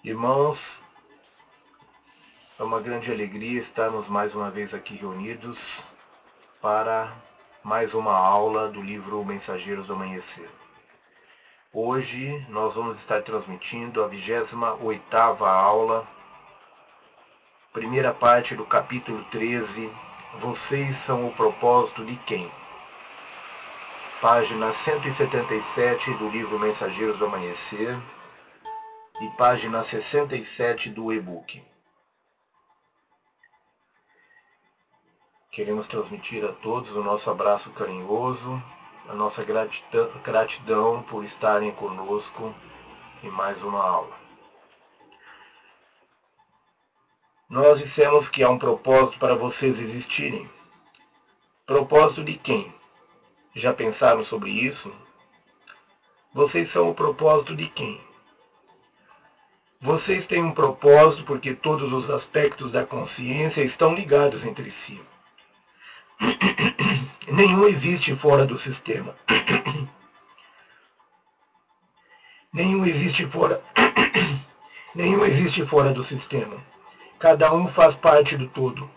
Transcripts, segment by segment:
Irmãos, é uma grande alegria estarmos mais uma vez aqui reunidos para mais uma aula do livro Mensageiros do Amanhecer. Hoje nós vamos estar transmitindo a 28ª aula, primeira parte do capítulo 13, Vocês são o propósito de quem? Página 177 do livro Mensageiros do Amanhecer e página 67 do e-book. Queremos transmitir a todos o nosso abraço carinhoso, a nossa gratidão por estarem conosco em mais uma aula. Nós dissemos que há um propósito para vocês existirem. Propósito de quem? Já pensaram sobre isso? Vocês são o propósito de quem? Vocês têm um propósito porque todos os aspectos da consciência estão ligados entre si. Nenhum existe fora do sistema. Nenhum existe fora do sistema. Cada um faz parte do todo.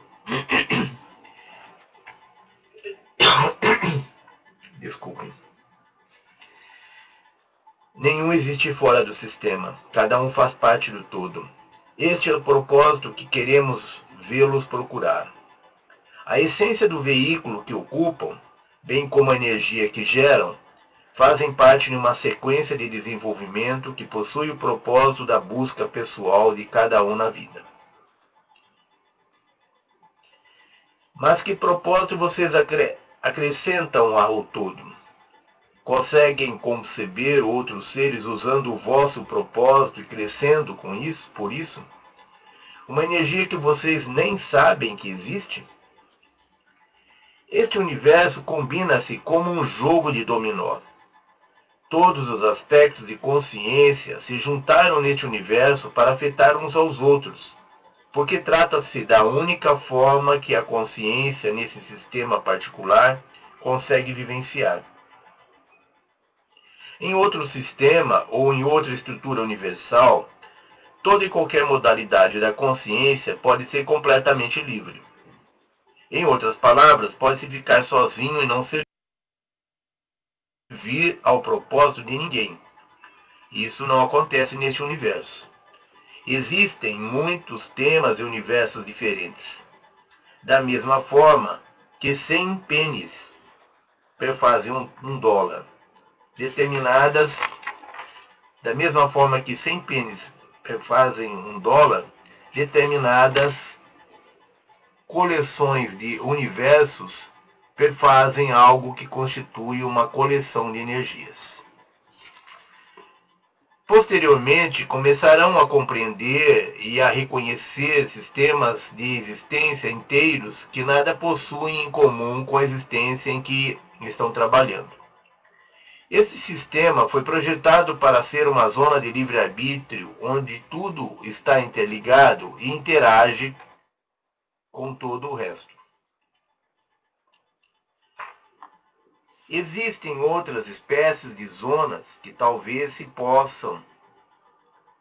Desculpem. Nenhum existe fora do sistema. Cada um faz parte do todo. Este é o propósito que queremos vê-los procurar. A essência do veículo que ocupam, bem como a energia que geram, fazem parte de uma sequência de desenvolvimento que possui o propósito da busca pessoal de cada um na vida. Mas que propósito vocês acrescentam ao todo? Conseguem conceber outros seres usando o vosso propósito e crescendo com isso, por isso? Uma energia que vocês nem sabem que existe? Este universo combina-se como um jogo de dominó. Todos os aspectos de consciência se juntaram neste universo para afetar uns aos outros, porque trata-se da única forma que a consciência nesse sistema particular consegue vivenciar. Em outro sistema ou em outra estrutura universal, toda e qualquer modalidade da consciência pode ser completamente livre. Em outras palavras, pode-se ficar sozinho e não servir ao propósito de ninguém. Isso não acontece neste universo. Existem muitos temas e universos diferentes. Da mesma forma que 100 pênis perfazem um dólar. Da mesma forma que 100 pênis fazem um dólar, determinadas coleções de universos perfazem algo que constitui uma coleção de energias. Posteriormente, começarão a compreender e a reconhecer sistemas de existência inteiros que nada possuem em comum com a existência em que estão trabalhando. Esse sistema foi projetado para ser uma zona de livre-arbítrio, onde tudo está interligado e interage com todo o resto. Existem outras espécies de zonas que talvez se possam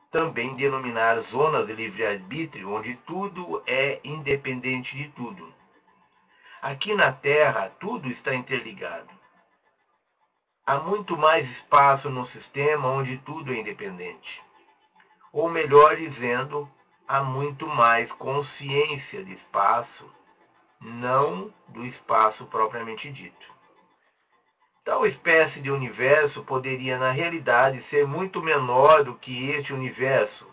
também denominar zonas de livre-arbítrio, onde tudo é independente de tudo. Aqui na Terra, tudo está interligado. Há muito mais espaço no sistema onde tudo é independente. Ou melhor dizendo, há muito mais consciência de espaço, não do espaço propriamente dito. Tal espécie de universo poderia, na realidade, ser muito menor do que este universo,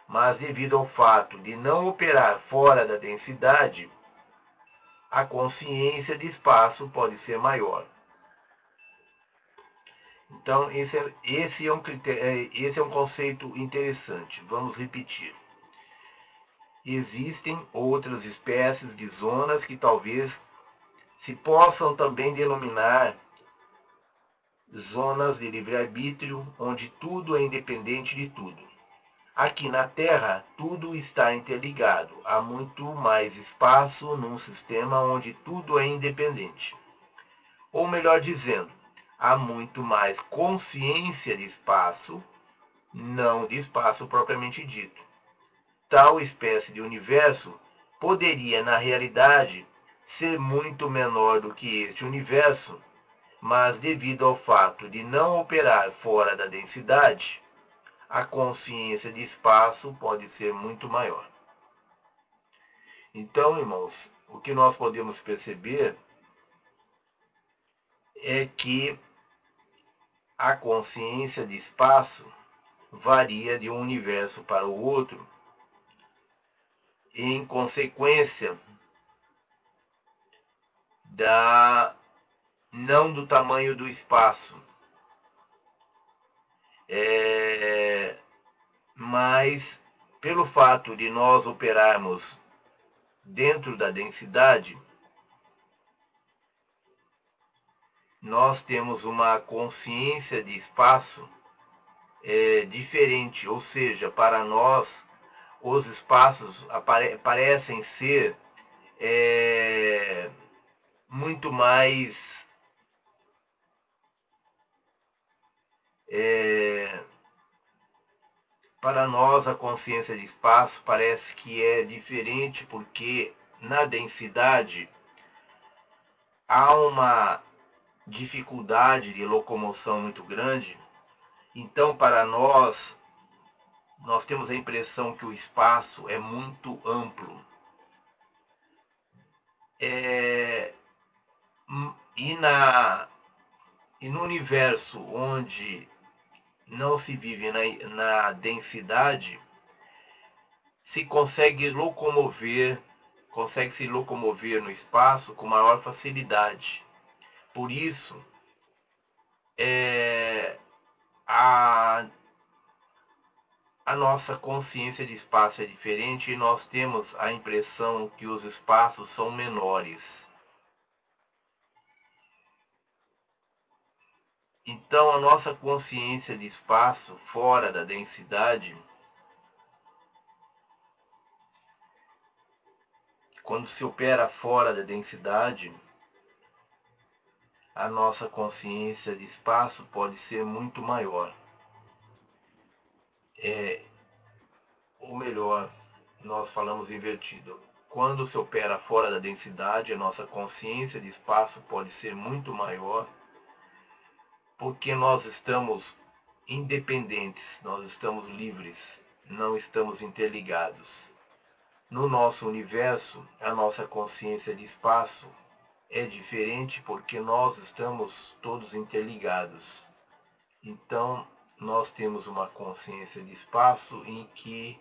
mas devido ao fato de não operar fora da densidade, a consciência de espaço pode ser maior. Então, esse é um conceito interessante. Vamos repetir. Existem outras espécies de zonas que talvez se possam também denominar zonas de livre-arbítrio, onde tudo é independente de tudo. Aqui na Terra, tudo está interligado. Há muito mais espaço num sistema onde tudo é independente. Ou melhor dizendo, há muito mais consciência de espaço não de espaço propriamente dito. Tal espécie de universo poderia, na realidade, ser muito menor do que este universo, mas devido ao fato de não operar fora da densidade, a consciência de espaço pode ser muito maior. Então, irmãos, o que nós podemos perceber é que a consciência de espaço varia de um universo para o outro, em consequência não do tamanho do espaço, mas pelo fato de nós operarmos dentro da densidade, nós temos uma consciência de espaço diferente, ou seja, para nós os espaços parecem ser muito mais para nós a consciência de espaço parece que é diferente, porque na densidade há uma dificuldade de locomoção muito grande. Então, para nós temos a impressão que o espaço é muito amplo. E no universo onde não se vive na densidade, se consegue se locomover no espaço com maior facilidade. Por isso, a nossa consciência de espaço é diferente e nós temos a impressão que os espaços são menores. Então, a nossa consciência de espaço fora da densidade, quando se opera fora da densidade, a nossa consciência de espaço pode ser muito maior. Ou melhor, nós falamos invertido. Quando se opera fora da densidade, a nossa consciência de espaço pode ser muito maior, porque nós estamos independentes, nós estamos livres, não estamos interligados. No nosso universo, a nossa consciência de espaço é diferente porque nós estamos todos interligados. Então, nós temos uma consciência de espaço em que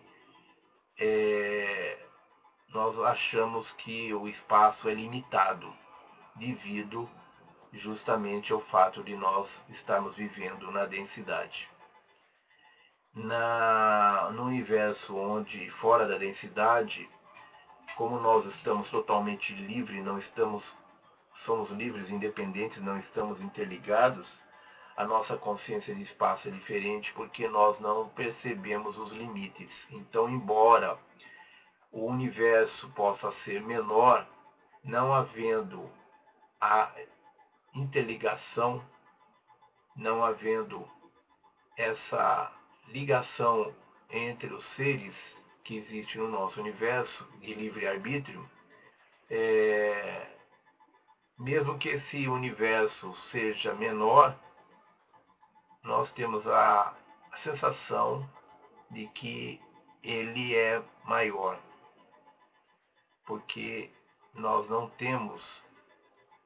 nós achamos que o espaço é limitado, devido justamente ao fato de nós estarmos vivendo na densidade. No universo onde, fora da densidade, como nós estamos totalmente livres, somos livres, independentes, não estamos interligados, a nossa consciência de espaço é diferente porque nós não percebemos os limites. Então, embora o universo possa ser menor, não havendo a interligação, não havendo essa ligação entre os seres que existe no nosso universo de livre-arbítrio, mesmo que esse universo seja menor, nós temos a sensação de que ele é maior, porque nós não temos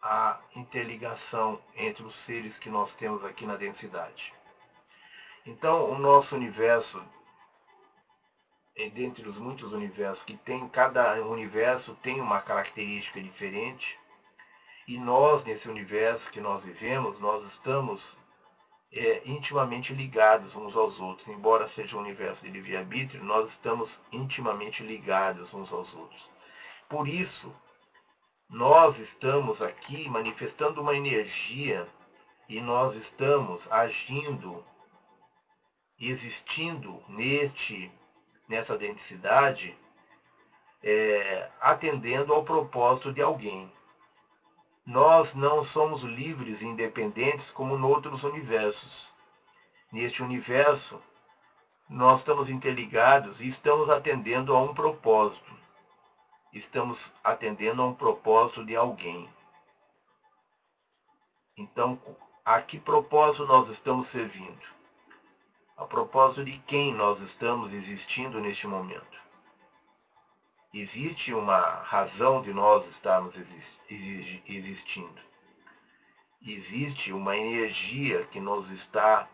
a interligação entre os seres que nós temos aqui na densidade. Então, o nosso universo, dentre os muitos universos que tem, cada universo tem uma característica diferente, e nós, nesse universo que nós vivemos, nós estamos intimamente ligados uns aos outros. Embora seja um universo de livre-arbítrio, nós estamos intimamente ligados uns aos outros. Por isso, nós estamos aqui manifestando uma energia e nós estamos agindo, existindo nessa densidade, atendendo ao propósito de alguém. Nós não somos livres e independentes como em outros universos. Neste universo, nós estamos interligados e estamos atendendo a um propósito. Estamos atendendo a um propósito de alguém. Então, a que propósito nós estamos servindo? A propósito de quem nós estamos existindo neste momento? Existe uma razão de nós estarmos existindo. Existe uma energia que nos está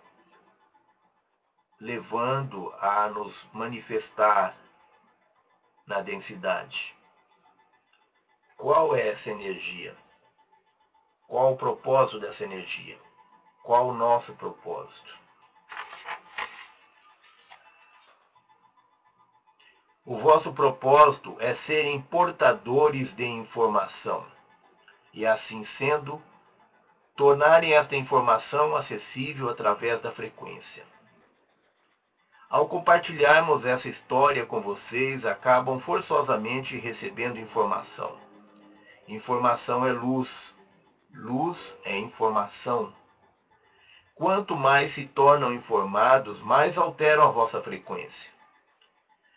levando a nos manifestar na densidade. Qual é essa energia? Qual o propósito dessa energia? Qual o nosso propósito? O vosso propósito é serem portadores de informação e, assim sendo, tornarem esta informação acessível através da frequência. Ao compartilharmos essa história com vocês, acabam forçosamente recebendo informação. Informação é luz. Luz é informação. Quanto mais se tornam informados, mais alteram a vossa frequência.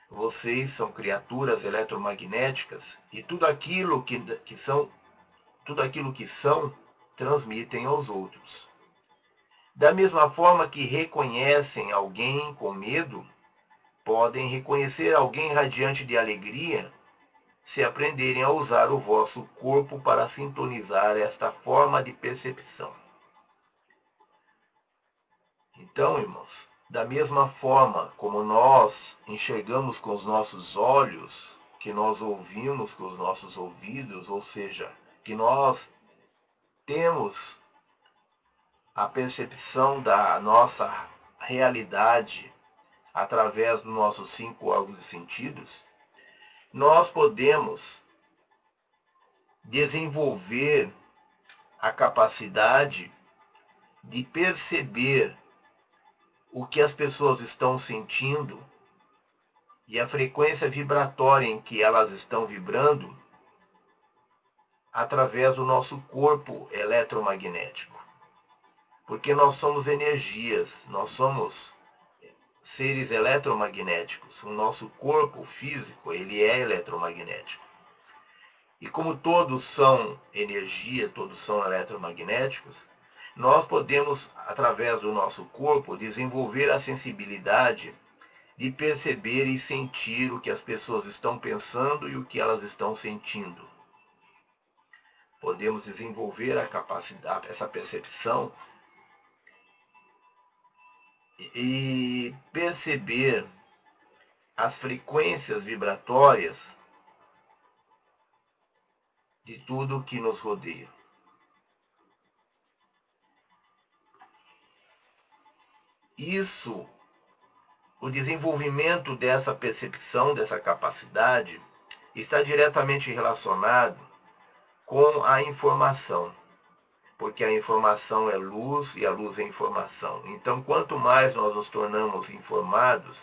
Vocês são criaturas eletromagnéticas e tudo aquilo que são, transmitem aos outros. Da mesma forma que reconhecem alguém com medo, podem reconhecer alguém radiante de alegria se aprenderem a usar o vosso corpo para sintonizar esta forma de percepção. Então, irmãos, da mesma forma como nós enxergamos com os nossos olhos, que nós ouvimos com os nossos ouvidos, ou seja, que nós temos a percepção da nossa realidade através dos nossos 5 órgãos e sentidos, nós podemos desenvolver a capacidade de perceber o que as pessoas estão sentindo e a frequência vibratória em que elas estão vibrando através do nosso corpo eletromagnético. Porque nós somos energias, nós somos seres eletromagnéticos. O nosso corpo físico, ele é eletromagnético. E como todos são energia, todos são eletromagnéticos, nós podemos, através do nosso corpo, desenvolver a sensibilidade de perceber e sentir o que as pessoas estão pensando e o que elas estão sentindo. Podemos desenvolver a capacidade, essa percepção e perceber as frequências vibratórias de tudo que nos rodeia. Isso, o desenvolvimento dessa percepção, dessa capacidade, está diretamente relacionado com a informação, porque a informação é luz e a luz é informação. Então, quanto mais nós nos tornamos informados,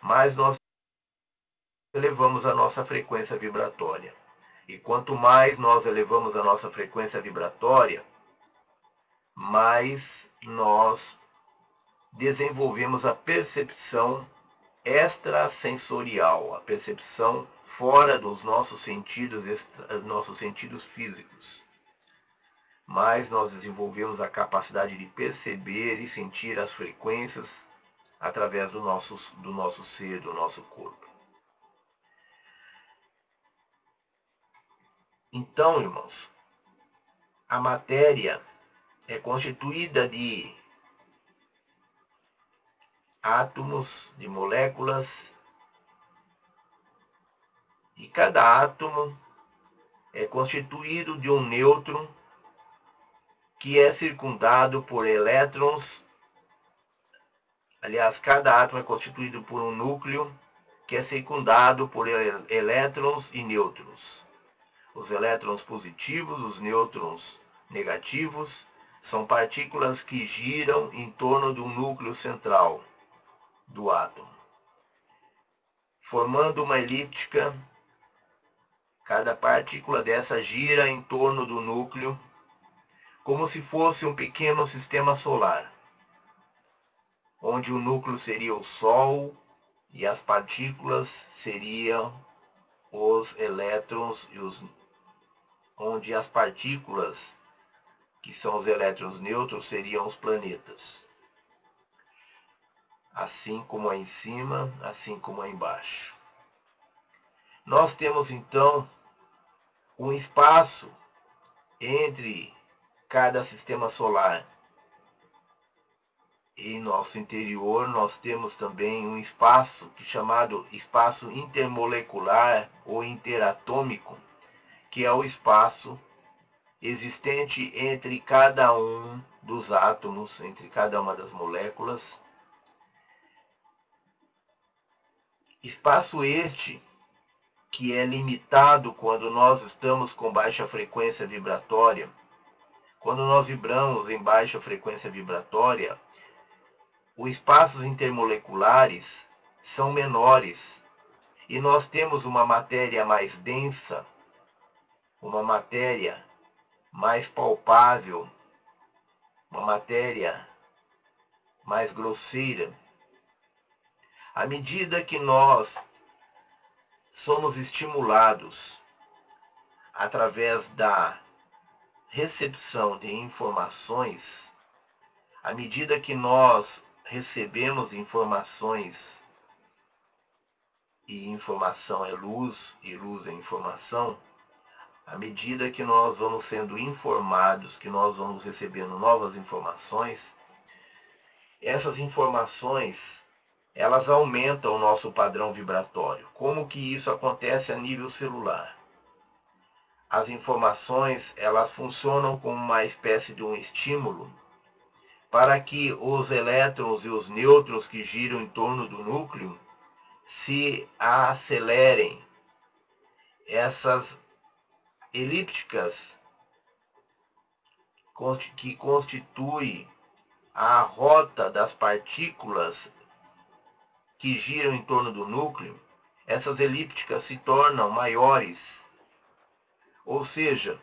mais nós elevamos a nossa frequência vibratória. E quanto mais nós elevamos a nossa frequência vibratória, mais nós desenvolvemos a percepção extrasensorial, a percepção fora dos nossos sentidos físicos. Mais nós desenvolvemos a capacidade de perceber e sentir as frequências através do nosso ser, do nosso corpo. Então, irmãos, a matéria é constituída de átomos, de moléculas, e cada átomo é constituído de um nêutron que é circundado por elétrons. Aliás, cada átomo é constituído por um núcleo que é circundado por elétrons e nêutrons. Os elétrons positivos, os nêutrons negativos, são partículas que giram em torno do núcleo central do átomo, formando uma elíptica. Cada partícula dessa gira em torno do núcleo, como se fosse um pequeno sistema solar, onde o núcleo seria o Sol e as partículas seriam os elétrons, onde as partículas, que são os elétrons neutros, seriam os planetas. Assim como aí em cima, assim como aí embaixo. Nós temos então um espaço entre cada sistema solar. Em nosso interior nós temos também um espaço chamado espaço intermolecular ou interatômico, que é o espaço existente entre cada um dos átomos, entre cada uma das moléculas. Espaço este que é limitado quando nós estamos com baixa frequência vibratória. Quando nós vibramos em baixa frequência vibratória, os espaços intermoleculares são menores e nós temos uma matéria mais densa, uma matéria mais palpável, uma matéria mais grosseira. À medida que nós somos estimulados através da recepção de informações, à medida que nós recebemos informações, e informação é luz, e luz é informação, à medida que nós vamos sendo informados, que nós vamos recebendo novas informações, essas informações, elas aumentam o nosso padrão vibratório. Como que isso acontece a nível celular? As informações, elas funcionam como uma espécie de um estímulo para que os elétrons e os nêutrons que giram em torno do núcleo se acelerem. Essas elípticas que constituem a rota das partículas que giram em torno do núcleo, essas elípticas se tornam maiores, ou seja,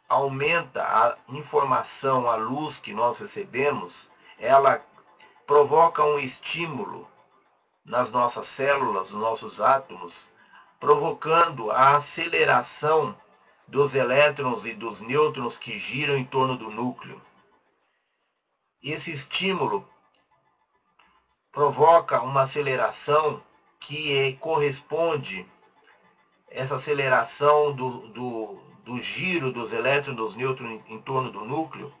aumenta a informação, a luz que nós recebemos, ela provoca um estímulo nas nossas células, nos nossos átomos, provocando a aceleração dos elétrons e dos nêutrons que giram em torno do núcleo. Esse estímulo provoca uma aceleração que corresponde, essa aceleração do giro dos elétrons e dos nêutrons em torno do núcleo,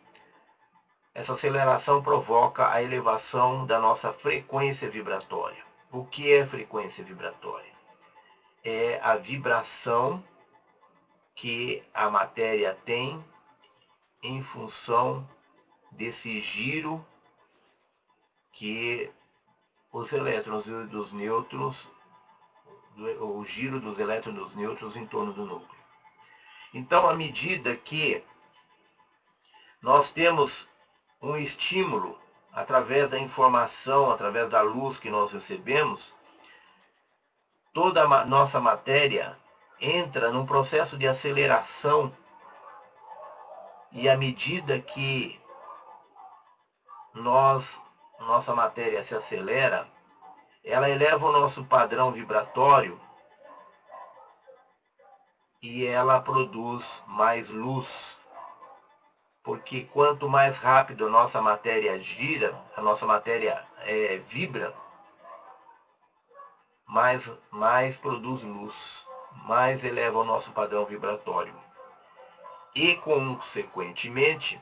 essa aceleração provoca a elevação da nossa frequência vibratória. O que é frequência vibratória? É a vibração que a matéria tem em função desse giro que os elétrons e dos nêutrons, o giro dos elétrons e dos nêutrons em torno do núcleo. Então, à medida que nós temos um estímulo através da informação, através da luz que nós recebemos, toda a nossa matéria entra num processo de aceleração, e à medida que nossa matéria se acelera, ela eleva o nosso padrão vibratório e ela produz mais luz. Porque quanto mais rápido a nossa matéria gira, a nossa matéria vibra, mais produz luz, mais eleva o nosso padrão vibratório. E, consequentemente,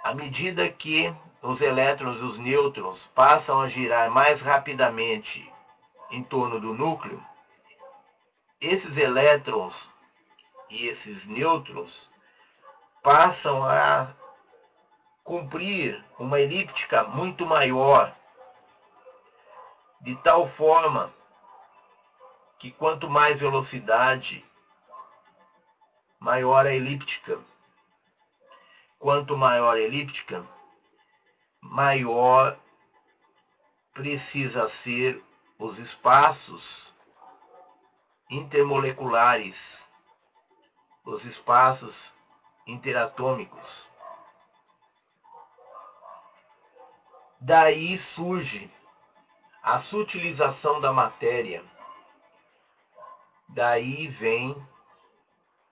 à medida que os elétrons e os nêutrons passam a girar mais rapidamente em torno do núcleo, esses elétrons e esses nêutrons passam a cumprir uma elíptica muito maior, de tal forma que quanto mais velocidade, maior a elíptica. Quanto maior a elíptica, maior precisa ser os espaços intermoleculares, os espaços interatômicos. Daí surge a sutilização da matéria. Daí vem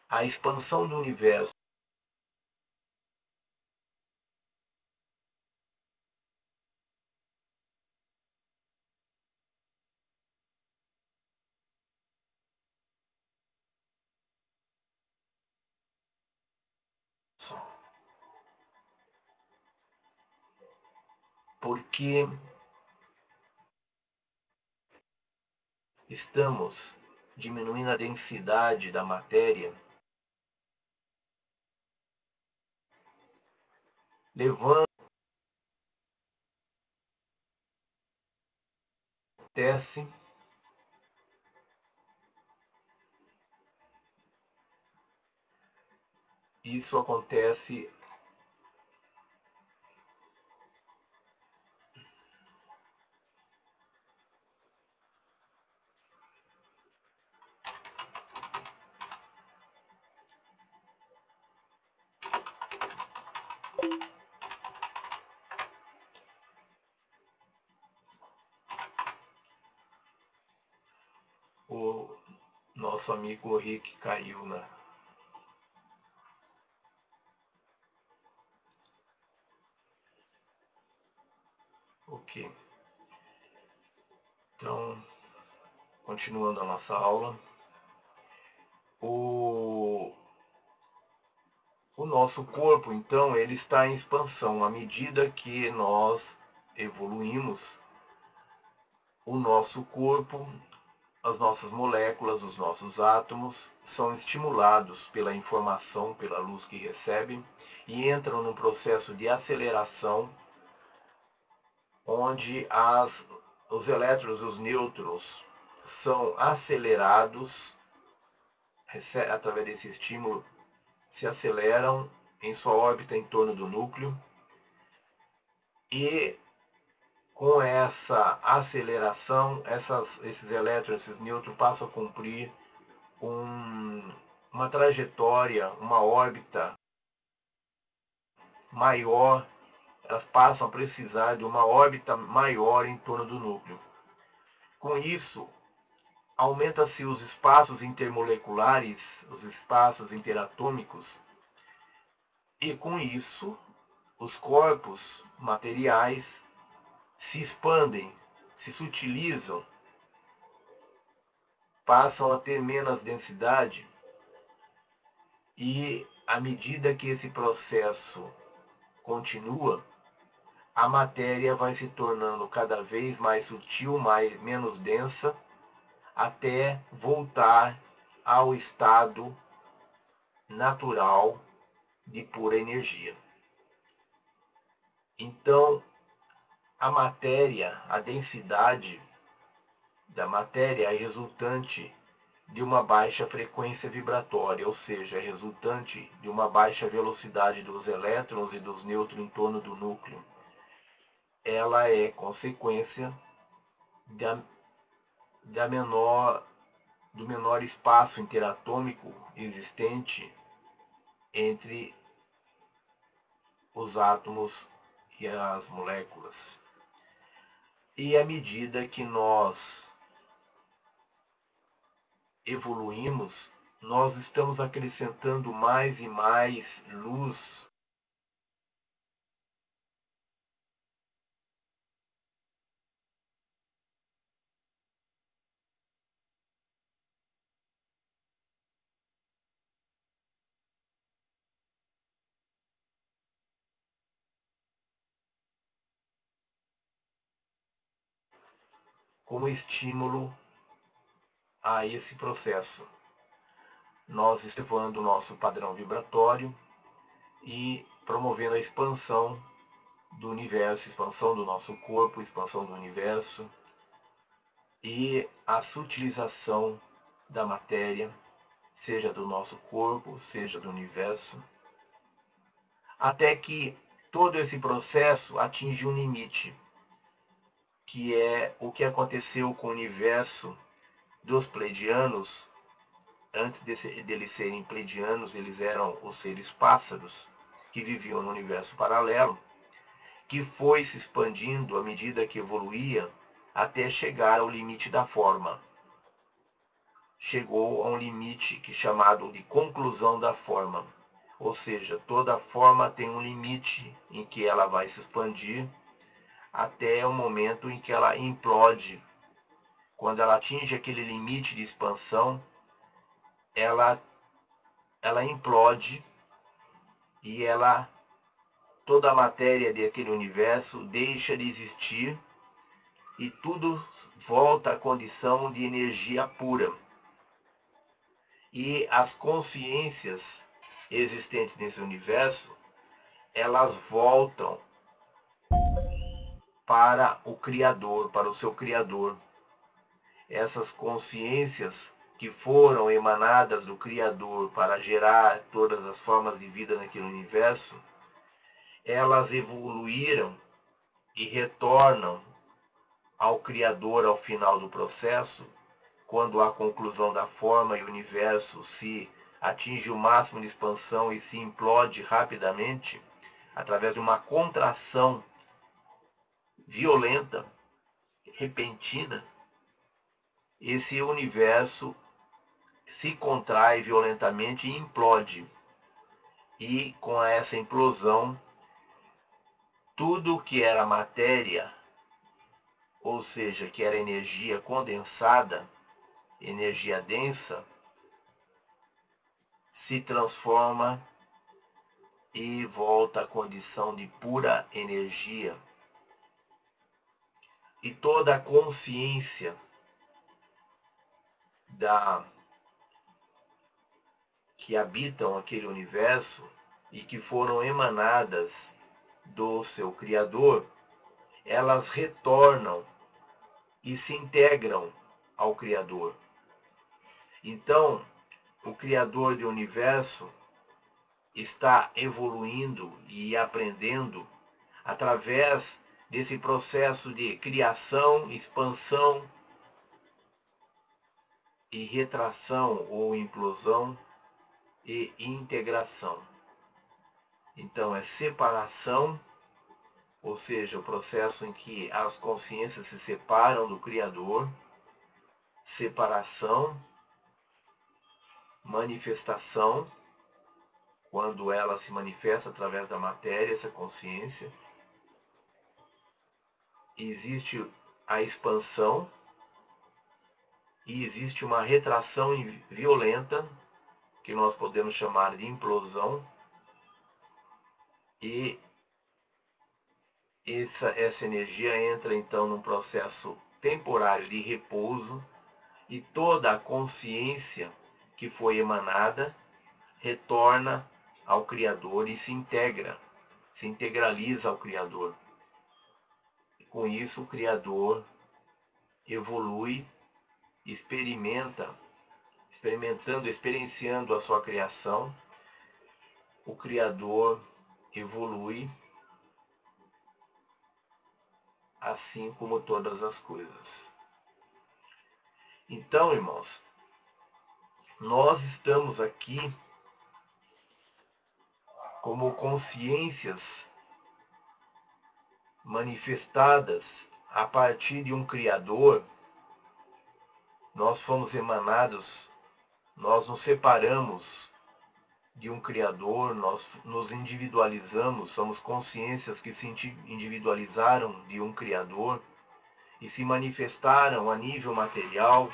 a expansão do universo. Porque estamos diminuindo a densidade da matéria, levando acontece isso acontece o nosso amigo Rick caiu na. Ok. Então, continuando a nossa aula, o nosso corpo, então, ele está em expansão. À medida que nós evoluímos, o nosso corpo, as nossas moléculas, os nossos átomos são estimulados pela informação, pela luz que recebem e entram num processo de aceleração onde os elétrons e os nêutrons são acelerados através desse estímulo, se aceleram em sua órbita em torno do núcleo e com essa aceleração, esses elétrons, esses nêutrons passam a cumprir uma trajetória, uma órbita maior, elas passam a precisar de uma órbita maior em torno do núcleo. Com isso, aumenta-se os espaços intermoleculares, os espaços interatômicos, e com isso, os corpos materiais se expandem, se sutilizam, passam a ter menos densidade, e à medida que esse processo continua, a matéria vai se tornando cada vez mais sutil, menos densa, até voltar ao estado natural de pura energia. Então, a matéria, a densidade da matéria é resultante de uma baixa frequência vibratória, ou seja, é resultante de uma baixa velocidade dos elétrons e dos nêutrons em torno do núcleo. Ela é consequência do menor espaço interatômico existente entre os átomos e as moléculas. E à medida que nós evoluímos, nós estamos acrescentando mais e mais luz como estímulo a esse processo. Nós estamos elevando o nosso padrão vibratório e promovendo a expansão do universo, expansão do nosso corpo, expansão do universo e a sutilização da matéria, seja do nosso corpo, seja do universo, até que todo esse processo atinge um limite, que é o que aconteceu com o universo dos pleidianos. Antes deles serem pleidianos, eles eram os seres pássaros que viviam no universo paralelo, que foi se expandindo à medida que evoluía até chegar ao limite da forma. Chegou a um limite que é chamado de conclusão da forma. Ou seja, toda forma tem um limite em que ela vai se expandir até o momento em que ela implode. Quando ela atinge aquele limite de expansão, ela implode e toda a matéria daquele universo deixa de existir e tudo volta à condição de energia pura. E as consciências existentes nesse universo, elas voltam para o Criador, para o seu Criador. Essas consciências que foram emanadas do Criador para gerar todas as formas de vida naquele universo, elas evoluíram e retornam ao Criador ao final do processo, quando a conclusão da forma e o universo se atinge o máximo de expansão e se implode rapidamente, através de uma contração violenta, repentina, esse universo se contrai violentamente e implode. E com essa implosão, tudo que era matéria, ou seja, que era energia condensada, energia densa, se transforma e volta à condição de pura energia. E toda a consciência que habitam aquele universo e que foram emanadas do seu Criador, elas retornam e se integram ao Criador. Então, o Criador do universo está evoluindo e aprendendo através desse processo de criação, expansão e retração ou implosão e integração. Então é separação, ou seja, o processo em que as consciências se separam do Criador, separação, manifestação, quando ela se manifesta através da matéria, essa consciência. Existe a expansão e existe uma retração violenta, que nós podemos chamar de implosão, e essa energia entra então num processo temporário de repouso e toda a consciência que foi emanada retorna ao Criador e se integraliza ao Criador. E com isso o Criador evolui, experienciando a sua criação, o Criador evolui, assim como todas as coisas. Então, irmãos, nós estamos aqui como consciências manifestadas a partir de um Criador. Nós fomos emanados, nós nos separamos de um Criador, nós nos individualizamos, somos consciências que se individualizaram de um Criador e se manifestaram a nível material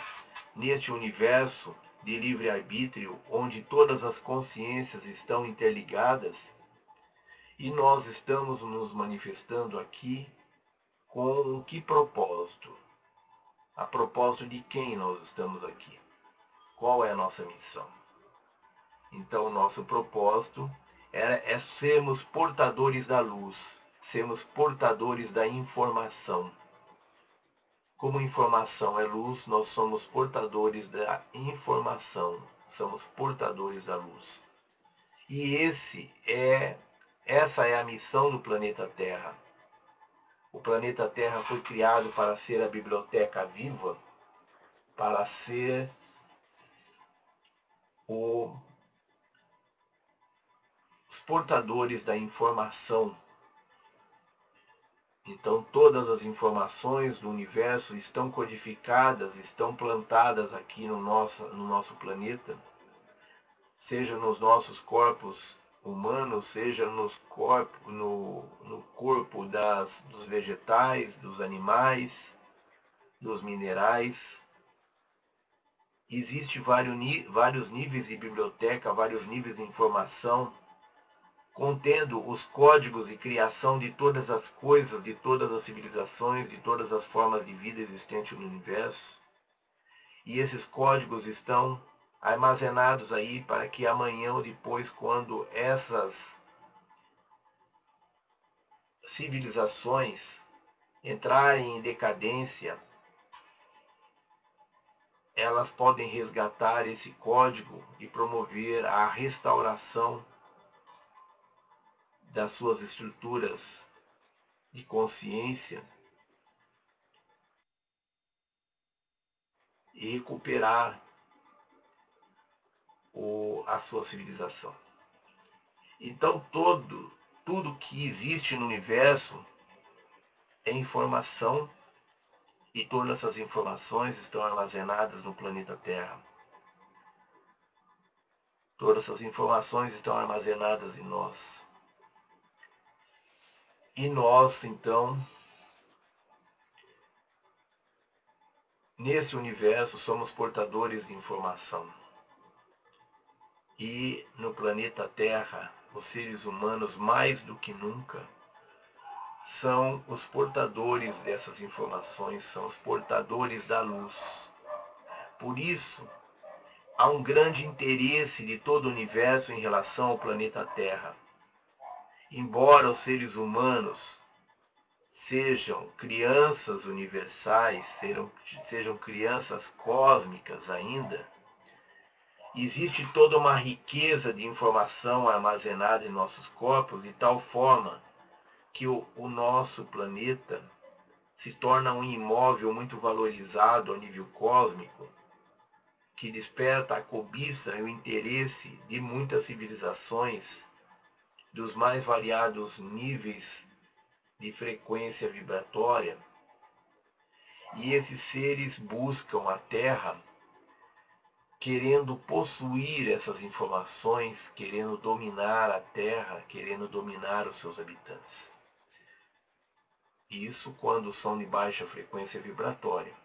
neste universo de livre-arbítrio, onde todas as consciências estão interligadas, e nós estamos nos manifestando aqui com que propósito? A propósito de quem nós estamos aqui? Qual é a nossa missão? Então, o nosso propósito é sermos portadores da luz, sermos portadores da informação. Como informação é luz, nós somos portadores da informação, somos portadores da luz. E essa é a missão do planeta Terra. O planeta Terra foi criado para ser a biblioteca viva, para ser os portadores da informação, Então todas as informações do universo estão codificadas, estão plantadas aqui no nosso planeta, seja nos nossos corpos humanos, seja no corpo dos vegetais, dos animais, dos minerais. Existem vários níveis de biblioteca, vários níveis de informação, contendo os códigos e criação de todas as coisas, de todas as civilizações, de todas as formas de vida existentes no universo. E esses códigos estão armazenados aí para que amanhã ou depois, quando essas civilizações entrarem em decadência, elas podem resgatar esse código e promover a restauração das suas estruturas de consciência e recuperar a sua civilização. Então tudo que existe no universo é informação, e todas essas informações estão armazenadas no planeta Terra. Todas essas informações estão armazenadas em nós. E nós, então, nesse universo, somos portadores de informação. E no planeta Terra, os seres humanos, mais do que nunca, são os portadores dessas informações, são os portadores da luz. Por isso, há um grande interesse de todo o universo em relação ao planeta Terra. Embora os seres humanos sejam crianças universais, sejam crianças cósmicas ainda, existe toda uma riqueza de informação armazenada em nossos corpos, de tal forma que o nosso planeta se torna um imóvel muito valorizado a nível cósmico, que desperta a cobiça e o interesse de muitas civilizações dos mais variados níveis de frequência vibratória. E esses seres buscam a Terra querendo possuir essas informações, querendo dominar a Terra, querendo dominar os seus habitantes. Isso quando são de baixa frequência vibratória,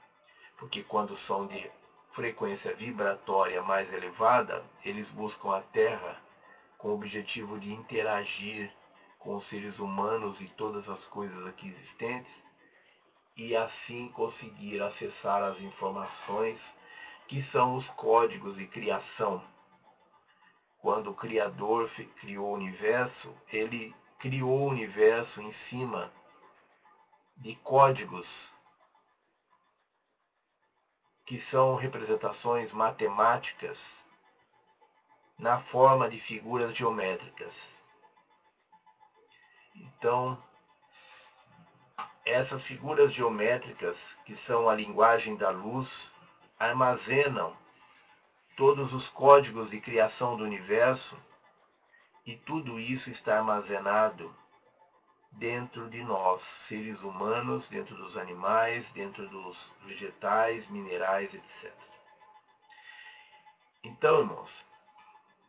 porque quando são de frequência vibratória mais elevada, eles buscam a Terra com o objetivo de interagir com os seres humanos e todas as coisas aqui existentes, e assim conseguir acessar as informações que são os códigos de criação. Quando o Criador criou o universo, ele criou o universo em cima de códigos que são representações matemáticas na forma de figuras geométricas. Então, essas figuras geométricas, que são a linguagem da luz, armazenam todos os códigos de criação do universo, e tudo isso está armazenado dentro de nós, seres humanos, dentro dos animais, dentro dos vegetais, minerais, etc. Então, irmãos,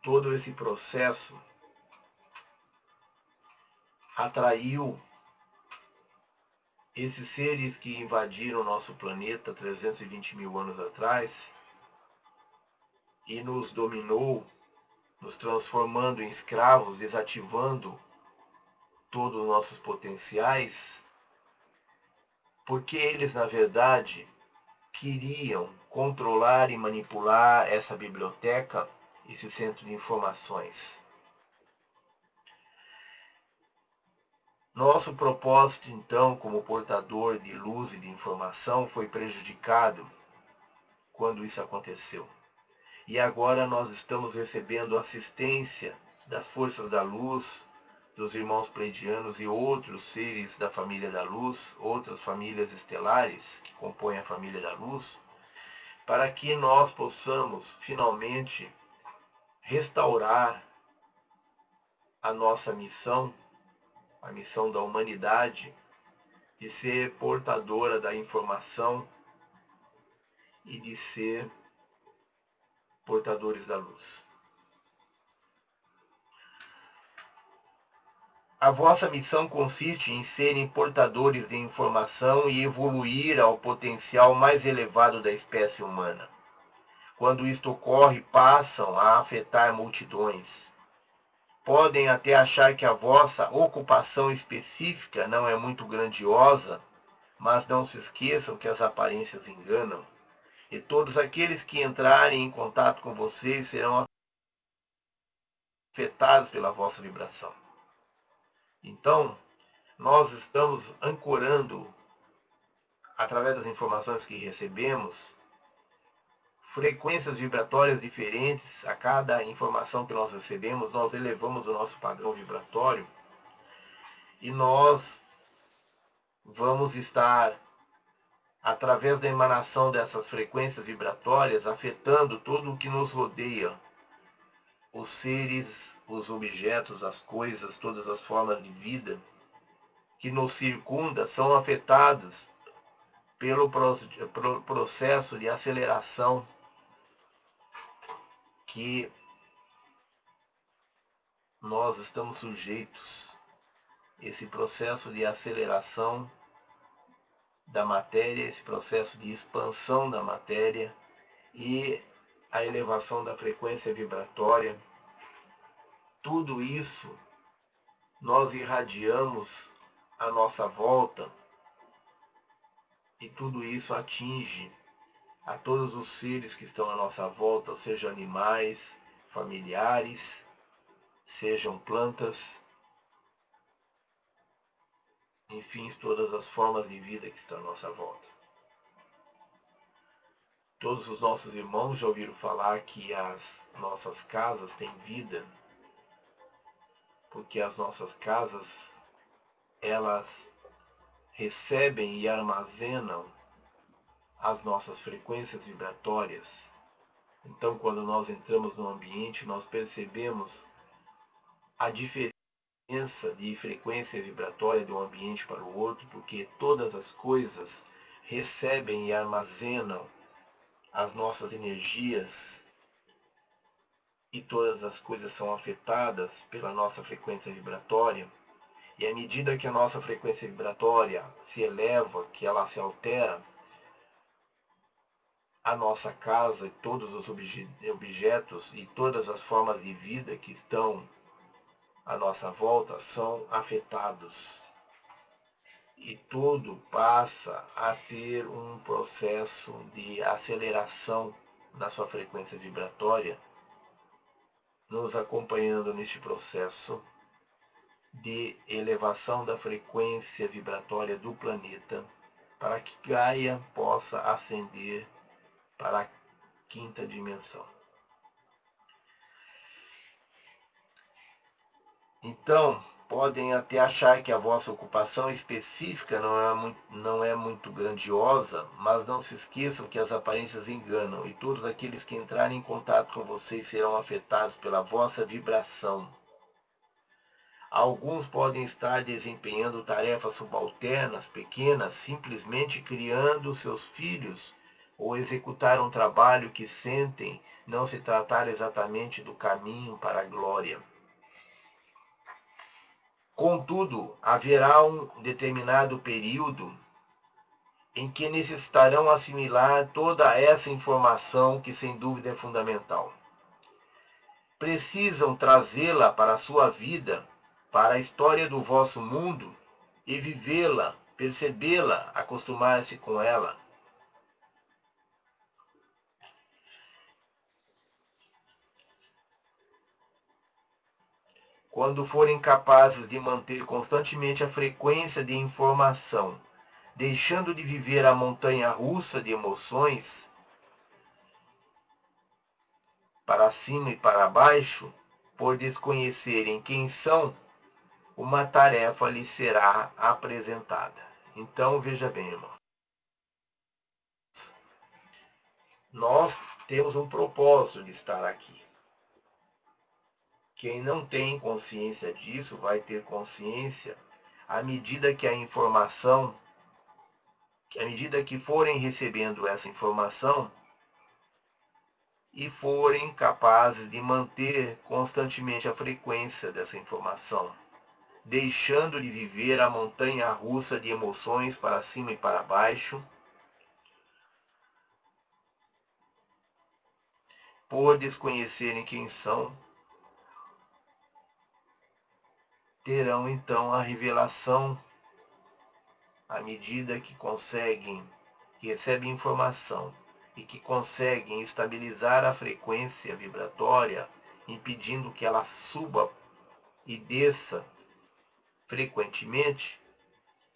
todo esse processo atraiu esses seres que invadiram o nosso planeta 320 mil anos atrás e nos dominou, nos transformando em escravos, desativando todos os nossos potenciais, porque eles, na verdade, queriam controlar e manipular essa biblioteca, esse centro de informações. Nosso propósito, então, como portador de luz e de informação, foi prejudicado quando isso aconteceu. E agora nós estamos recebendo assistência das forças da luz, dos irmãos pleidianos e outros seres da família da luz, outras famílias estelares que compõem a família da luz, para que nós possamos finalmente restaurar a nossa missão, a missão da humanidade, de ser portadora da informação e de ser portadores da luz. A vossa missão consiste em serem portadores de informação e evoluir ao potencial mais elevado da espécie humana. Quando isto ocorre, passam a afetar multidões. Podem até achar que a vossa ocupação específica não é muito grandiosa, mas não se esqueçam que as aparências enganam, e todos aqueles que entrarem em contato com vocês serão afetados pela vossa vibração. Então, nós estamos ancorando, através das informações que recebemos, frequências vibratórias diferentes. A cada informação que nós recebemos, nós elevamos o nosso padrão vibratório e nós vamos estar, através da emanação dessas frequências vibratórias, afetando tudo o que nos rodeia, os seres, os objetos, as coisas, todas as formas de vida que nos circunda são afetados pelo processo de aceleração que nós estamos sujeitos. Esse processo de aceleração da matéria, esse processo de expansão da matéria e a elevação da frequência vibratória, tudo isso nós irradiamos à nossa volta e tudo isso atinge a todos os seres que estão à nossa volta, sejam animais, familiares, sejam plantas, enfim, todas as formas de vida que estão à nossa volta. Todos os nossos irmãos já ouviram falar que as nossas casas têm vida, porque as nossas casas, elas recebem e armazenam as nossas frequências vibratórias. Então, quando nós entramos no ambiente, nós percebemos a diferença de frequência vibratória de um ambiente para o outro, porque todas as coisas recebem e armazenam as nossas energias e todas as coisas são afetadas pela nossa frequência vibratória. E à medida que a nossa frequência vibratória se eleva, que ela se altera, a nossa casa, todos os objetos e todas as formas de vida que estão à nossa volta são afetados. E tudo passa a ter um processo de aceleração na sua frequência vibratória, nos acompanhando neste processo de elevação da frequência vibratória do planeta, para que Gaia possa ascender para a quinta dimensão. Então, podem até achar que a vossa ocupação específica não é muito grandiosa, mas não se esqueçam que as aparências enganam, e todos aqueles que entrarem em contato com vocês serão afetados pela vossa vibração. Alguns podem estar desempenhando tarefas subalternas, pequenas, simplesmente criando seus filhos, ou executar um trabalho que sentem não se tratar exatamente do caminho para a glória. Contudo, haverá um determinado período em que necessitarão assimilar toda essa informação que sem dúvida é fundamental. Precisam trazê-la para a sua vida, para a história do vosso mundo, e vivê-la, percebê-la, acostumar-se com ela. Quando forem capazes de manter constantemente a frequência de informação, deixando de viver a montanha-russa de emoções, para cima e para baixo, por desconhecerem quem são, uma tarefa lhes será apresentada. Então, veja bem, irmão. Nós temos um propósito de estar aqui. Quem não tem consciência disso vai ter consciência à medida que a informação À medida que forem recebendo essa informação e forem capazes de manter constantemente a frequência dessa informação, deixando de viver a montanha-russa de emoções para cima e para baixo, por desconhecerem quem são, terão então a revelação à medida que conseguem, que recebem informação e que conseguem estabilizar a frequência vibratória, impedindo que ela suba e desça frequentemente,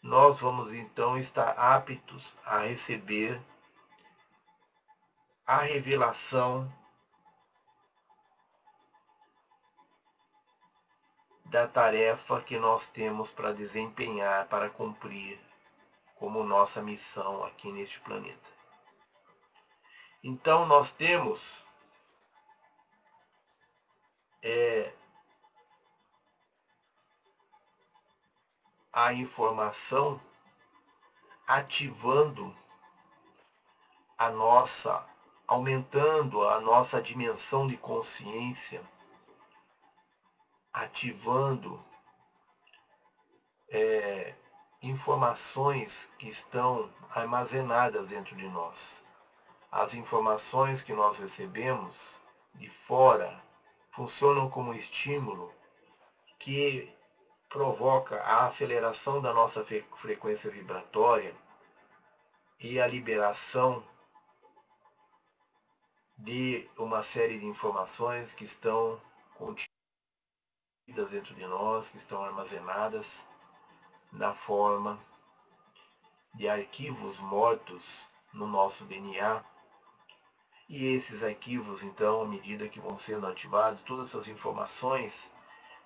nós vamos então estar aptos a receber a revelação da tarefa que nós temos para desempenhar, para cumprir como nossa missão aqui neste planeta. Então nós temos a informação ativando a nossa, aumentando a nossa dimensão de consciência, ativando informações que estão armazenadas dentro de nós. As informações que nós recebemos de fora funcionam como estímulo que provoca a aceleração da nossa frequência vibratória e a liberação de uma série de informações que estão contidas dentro de nós, que estão armazenadas na forma de arquivos mortos no nosso DNA. E esses arquivos, então, à medida que vão sendo ativados, todas essas informações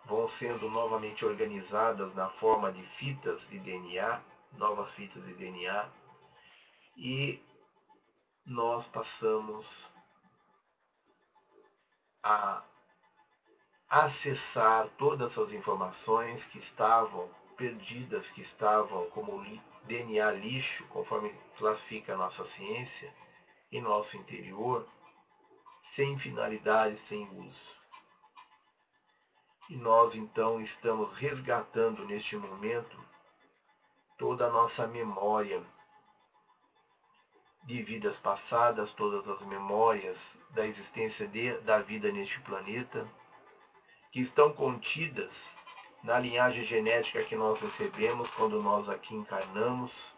vão sendo novamente organizadas na forma de fitas de DNA, novas fitas de DNA, e nós passamos a acessar todas essas informações que estavam perdidas, que estavam como DNA lixo, conforme classifica a nossa ciência, em nosso interior, sem finalidade, sem uso. E nós então estamos resgatando neste momento toda a nossa memória de vidas passadas, todas as memórias da existência da vida neste planeta, que estão contidas na linhagem genética que nós recebemos quando nós aqui encarnamos.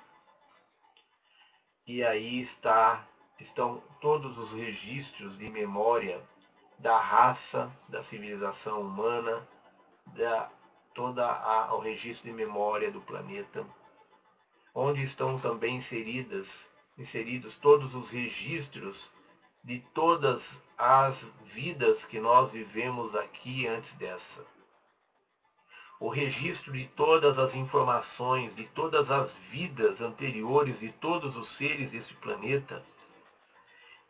E aí estão todos os registros de memória da raça, da civilização humana, o registro de memória do planeta, onde estão também inseridos todos os registros de todas as vidas que nós vivemos aqui antes dessa. O registro de todas as informações, de todas as vidas anteriores de todos os seres desse planeta,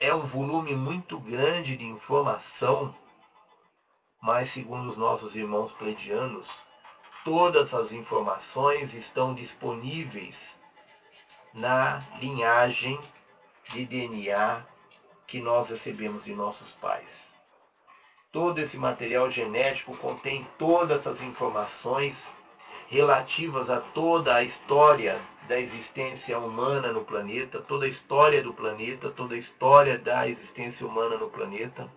é um volume muito grande de informação, mas segundo os nossos irmãos pleidianos, todas as informações estão disponíveis na linhagem de DNA que nós recebemos de nossos pais. Todo esse material genético contém todas essas informações relativas a toda a história da existência humana no planeta, toda a história do planeta, toda a história da existência humana no planeta,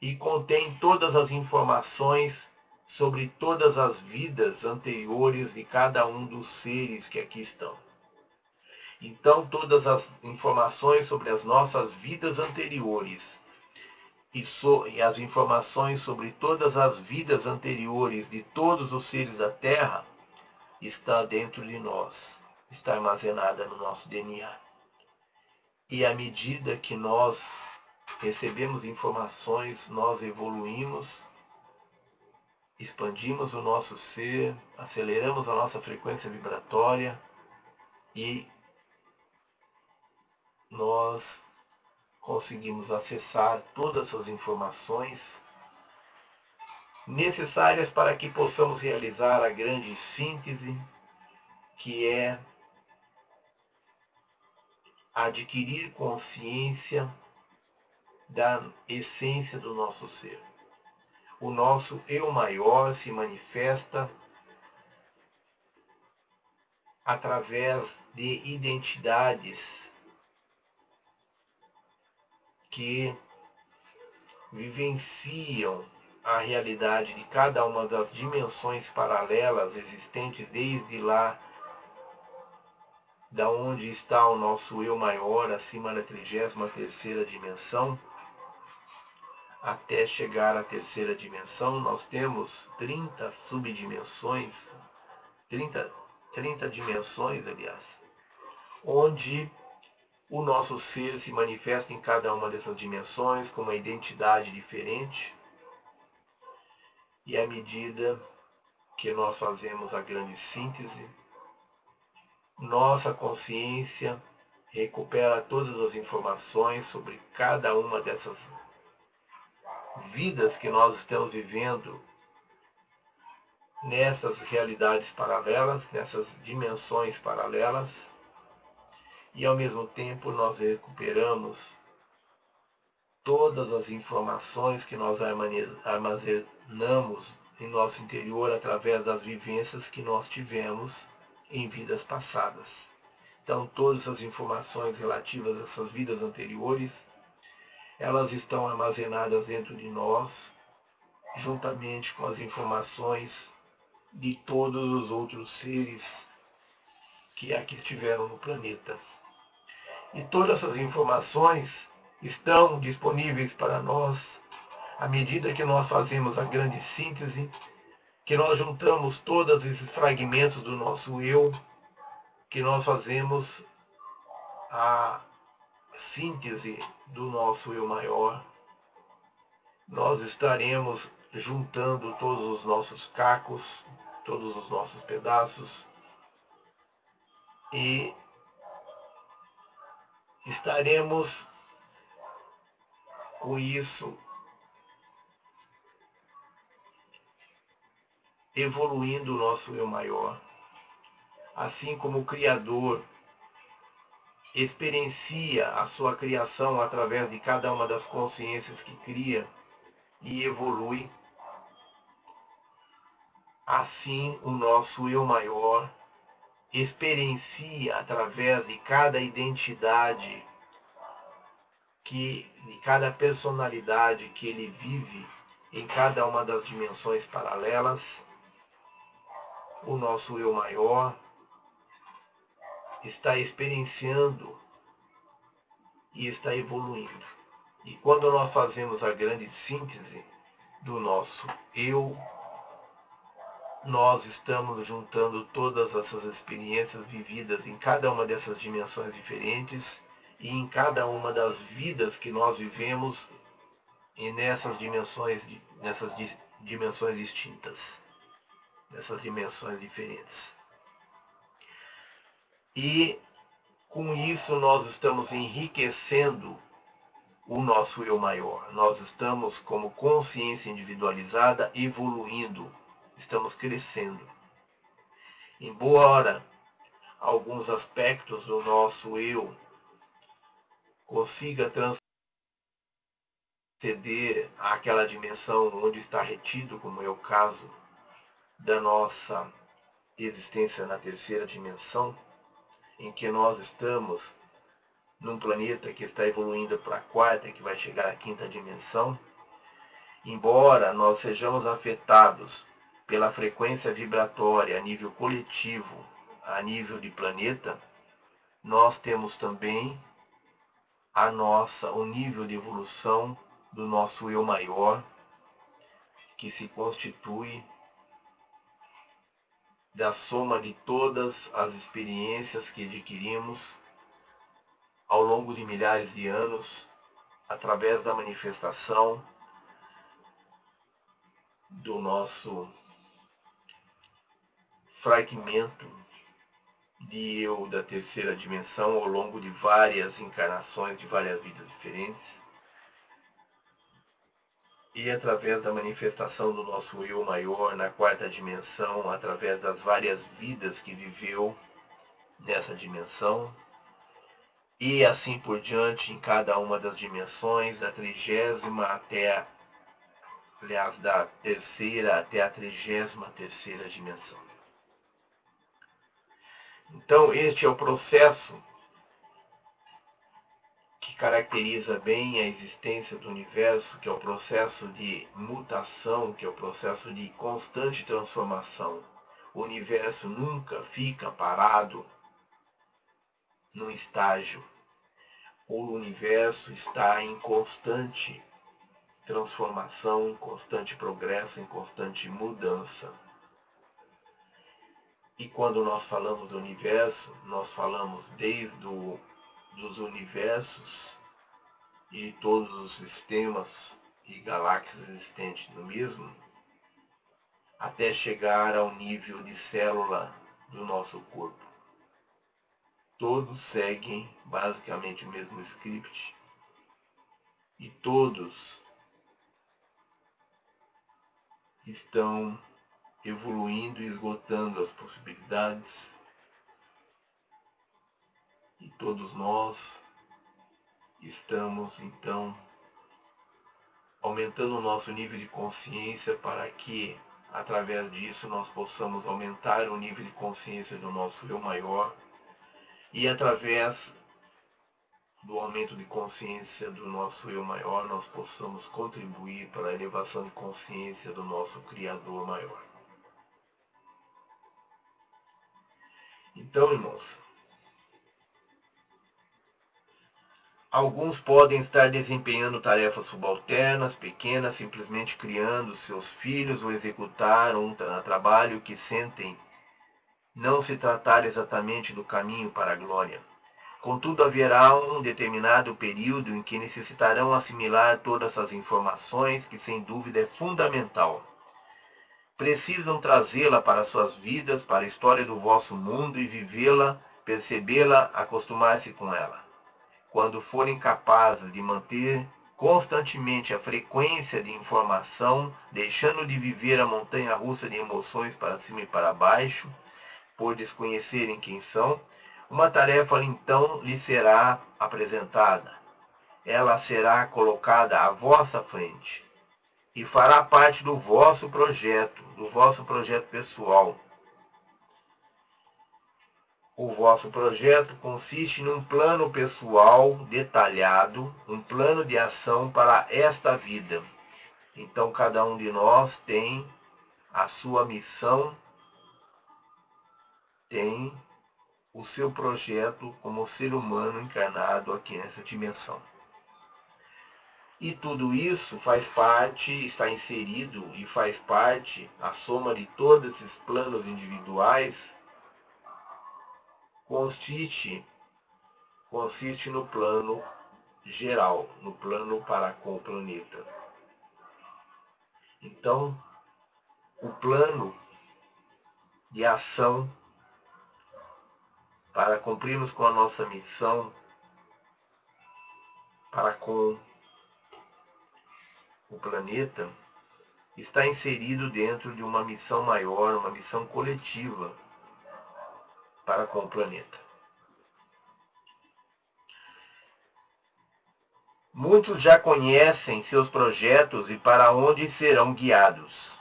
e contém todas as informações sobre todas as vidas anteriores de cada um dos seres que aqui estão. Então, todas as informações sobre as nossas vidas anteriores e as informações sobre todas as vidas anteriores de todos os seres da Terra está dentro de nós, está armazenada no nosso DNA. E à medida que nós recebemos informações, nós evoluímos, expandimos o nosso ser, aceleramos a nossa frequência vibratória e nós conseguimos acessar todas essas informações necessárias para que possamos realizar a grande síntese, que é adquirir consciência da essência do nosso ser. O nosso eu maior se manifesta através de identidades que vivenciam a realidade de cada uma das dimensões paralelas existentes desde lá da onde está o nosso eu maior, acima da 33ª dimensão, até chegar à terceira dimensão. Nós temos 30 subdimensões, 30 dimensões, aliás, onde o nosso ser se manifesta em cada uma dessas dimensões com uma identidade diferente. E à medida que nós fazemos a grande síntese, nossa consciência recupera todas as informações sobre cada uma dessas vidas que nós estamos vivendo nessas realidades paralelas, nessas dimensões paralelas, e ao mesmo tempo nós recuperamos todas as informações que nós armazenamos em nosso interior através das vivências que nós tivemos em vidas passadas. Então, todas essas informações relativas a essas vidas anteriores, elas estão armazenadas dentro de nós, juntamente com as informações de todos os outros seres que aqui estiveram no planeta. E todas essas informações estão disponíveis para nós à medida que nós fazemos a grande síntese, que nós juntamos todos esses fragmentos do nosso eu, que nós fazemos a síntese do nosso eu maior. Nós estaremos juntando todos os nossos cacos, todos os nossos pedaços, e estaremos com isso evoluindo o nosso eu maior, assim como o Criador experiencia a sua criação através de cada uma das consciências que cria e evolui. Assim, o nosso eu maior experiencia através de cada identidade, de cada personalidade que ele vive em cada uma das dimensões paralelas. O nosso eu maior está experienciando e está evoluindo. E quando nós fazemos a grande síntese do nosso eu, nós estamos juntando todas essas experiências vividas em cada uma dessas dimensões diferentes e em cada uma das vidas que nós vivemos e nessas dimensões distintas, nessas dimensões diferentes. E com isso nós estamos enriquecendo o nosso eu maior. Nós estamos, como consciência individualizada, evoluindo, estamos crescendo. Embora alguns aspectos do nosso eu consiga transcender àquela dimensão onde está retido, como é o caso da nossa existência na terceira dimensão, em que nós estamos num planeta que está evoluindo para a quarta, que vai chegar à quinta dimensão. Embora nós sejamos afetados pela frequência vibratória a nível coletivo, a nível de planeta, nós temos também o nível de evolução do nosso eu maior, que se constitui da soma de todas as experiências que adquirimos ao longo de milhares de anos, através da manifestação do nosso fragmento de eu da terceira dimensão ao longo de várias encarnações, de várias vidas diferentes, e através da manifestação do nosso eu maior na quarta dimensão, através das várias vidas que viveu nessa dimensão, e assim por diante em cada uma das dimensões, da 30ª até, aliás, da terceira até a 33ª dimensão. Então este é o processo que caracteriza bem a existência do universo, que é o processo de mutação, que é o processo de constante transformação. O universo nunca fica parado num estágio. O universo está em constante transformação, em constante progresso, em constante mudança. E quando nós falamos do universo, nós falamos desde dos universos e todos os sistemas e galáxias existentes no mesmo, até chegar ao nível de célula do nosso corpo. Todos seguem basicamente o mesmo script e todos estão evoluindo e esgotando as possibilidades, e todos nós estamos então aumentando o nosso nível de consciência para que através disso nós possamos aumentar o nível de consciência do nosso eu maior, e através do aumento de consciência do nosso eu maior nós possamos contribuir para a elevação de consciência do nosso Criador maior. Então, irmãos, alguns podem estar desempenhando tarefas subalternas, pequenas, simplesmente criando seus filhos ou executar um trabalho que sentem não se tratar exatamente do caminho para a glória. Contudo, haverá um determinado período em que necessitarão assimilar todas as informações, que sem dúvida é fundamental. Precisam trazê-la para suas vidas, para a história do vosso mundo e vivê-la, percebê-la, acostumar-se com ela. Quando forem capazes de manter constantemente a frequência de informação, deixando de viver a montanha-russa de emoções para cima e para baixo, por desconhecerem quem são, uma tarefa então lhe será apresentada. Ela será colocada à vossa frente e fará parte do vosso projeto pessoal. O vosso projeto consiste num plano pessoal detalhado, um plano de ação para esta vida. Então cada um de nós tem a sua missão, tem o seu projeto como ser humano encarnado aqui nessa dimensão. E tudo isso faz parte, está inserido e faz parte, a soma de todos esses planos individuais, consiste no plano geral, no plano para com o planeta. Então, o plano de ação para cumprirmos com a nossa missão para com o planeta está inserido dentro de uma missão maior, uma missão coletiva para com o planeta. Muitos já conhecem seus projetos e para onde serão guiados.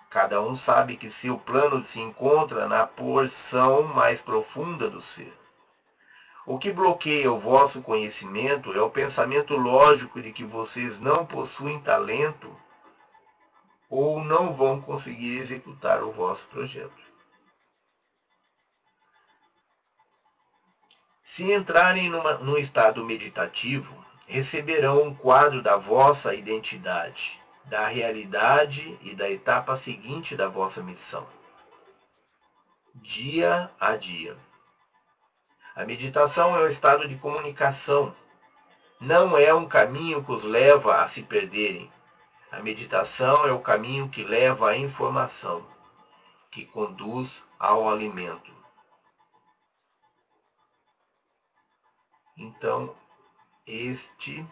Cada um sabe que seu plano se encontra na porção mais profunda do ser. O que bloqueia o vosso conhecimento é o pensamento lógico de que vocês não possuem talento ou não vão conseguir executar o vosso projeto. Se entrarem num estado meditativo, receberão um quadro da vossa identidade, da realidade e da etapa seguinte da vossa missão, dia a dia. A meditação é um estado de comunicação, não é um caminho que os leva a se perderem. A meditação é o caminho que leva à informação, que conduz ao alimento. Então, este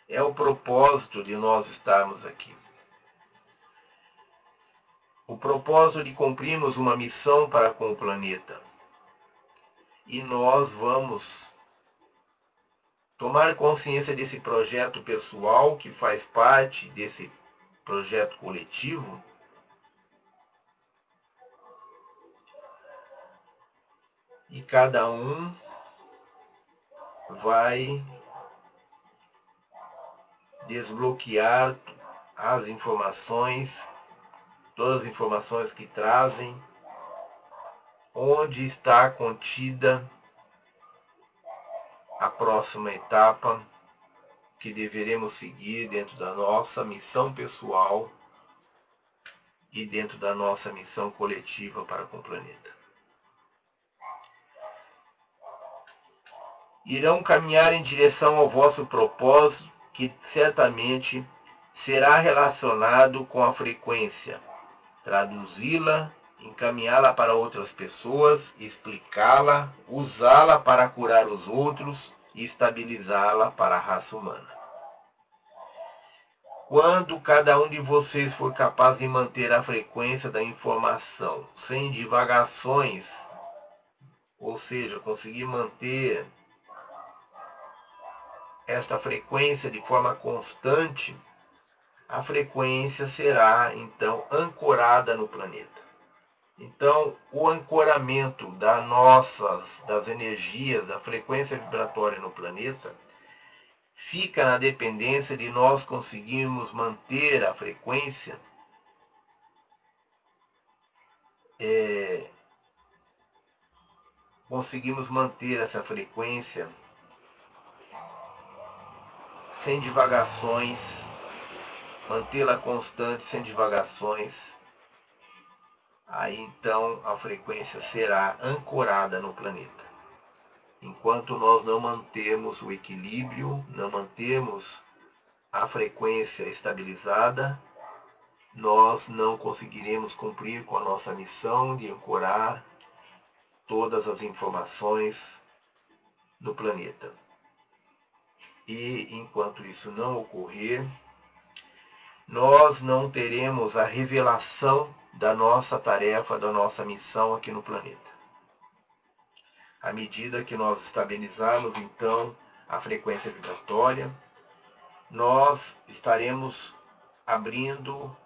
é o propósito de nós estarmos aqui. O propósito de cumprirmos uma missão para com o planeta. e nós vamos tomar consciência desse projeto pessoal que faz parte desse projeto coletivo, e cada um vai desbloquear as informações, todas as informações que trazem, onde está contida a próxima etapa que deveremos seguir dentro da nossa missão pessoal e dentro da nossa missão coletiva para com o planeta. Irão caminhar em direção ao vosso propósito, que certamente será relacionado com a frequência, traduzi-la, encaminhá-la para outras pessoas, explicá-la, usá-la para curar os outros e estabilizá-la para a raça humana. Quando cada um de vocês for capaz de manter a frequência da informação sem divagações, ou seja, conseguir manter esta frequência de forma constante, a frequência será então ancorada no planeta. Então, o ancoramento das energias, da frequência vibratória no planeta, fica na dependência de nós conseguirmos manter a frequência conseguimos manter essa frequência sem divagações, mantê-la constante sem divagações. Aí então a frequência será ancorada no planeta. Enquanto nós não mantermos o equilíbrio, não mantermos a frequência estabilizada, nós não conseguiremos cumprir com a nossa missão de ancorar todas as informações no planeta. E enquanto isso não ocorrer, nós não teremos a revelação da nossa tarefa, da nossa missão aqui no planeta. À medida que nós estabilizarmos então a frequência vibratória, nós estaremos abrindo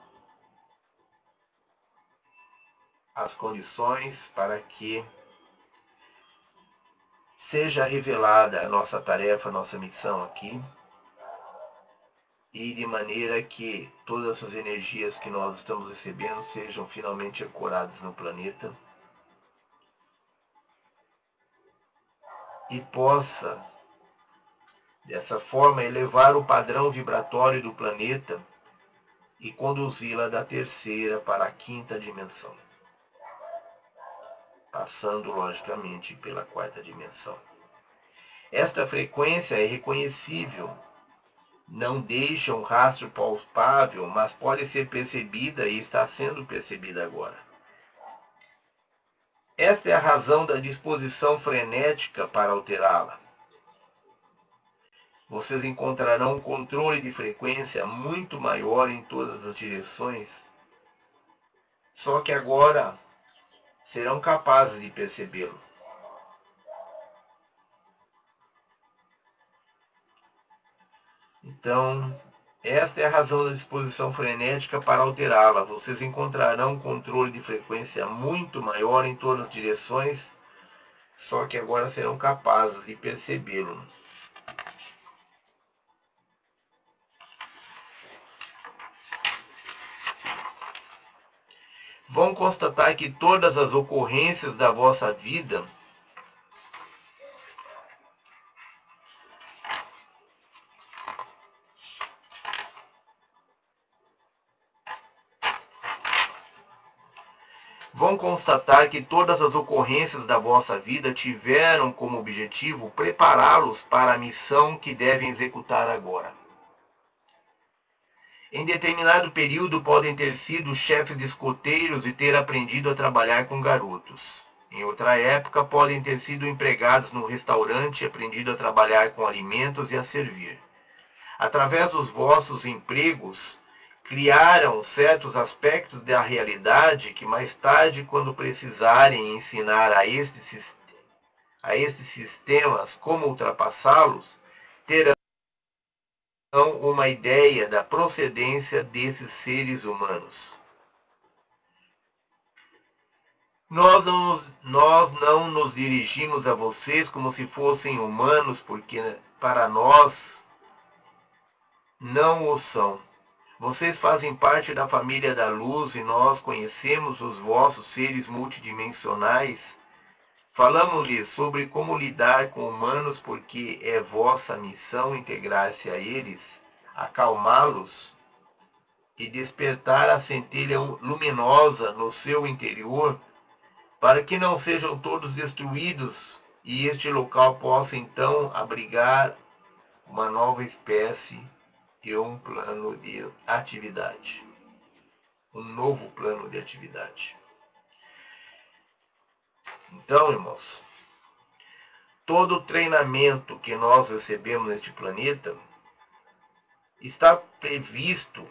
as condições para que seja revelada a nossa tarefa, a nossa missão aqui, e de maneira que todas essas energias que nós estamos recebendo sejam finalmente ancoradas no planeta e possa, dessa forma, elevar o padrão vibratório do planeta e conduzi-la da terceira para a quinta dimensão, passando logicamente pela quarta dimensão. Esta frequência é reconhecível, não deixa um rastro palpável, mas pode ser percebida e está sendo percebida agora. Esta é a razão da disposição frenética para alterá-la. Vocês encontrarão um controle de frequência muito maior em todas as direções, só que agora serão capazes de percebê-lo. Então, esta é a razão da disposição frenética para alterá-la. Vocês encontrarão um controle de frequência muito maior em todas as direções, só que agora serão capazes de percebê-lo. Vão constatar que todas as ocorrências da vossa vida tiveram como objetivo prepará-los para a missão que devem executar agora. Em determinado período podem ter sido chefes de escoteiros e ter aprendido a trabalhar com garotos. Em outra época podem ter sido empregados no restaurante e aprendido a trabalhar com alimentos e a servir. Através dos vossos empregos, criaram certos aspectos da realidade que mais tarde, quando precisarem ensinar a a esses sistemas, como ultrapassá-los, terão uma ideia da procedência desses seres humanos. Nós não nos dirigimos a vocês como se fossem humanos, porque para nós não o são. Vocês fazem parte da família da luz e nós conhecemos os vossos seres multidimensionais. Falamos-lhes sobre como lidar com humanos, porque é vossa missão integrar-se a eles, acalmá-los e despertar a centelha luminosa no seu interior, para que não sejam todos destruídos e este local possa então abrigar uma nova espécie e um plano de atividade. Um novo plano de atividade. Então, irmãos, todo o treinamento que nós recebemos neste planeta está previsto,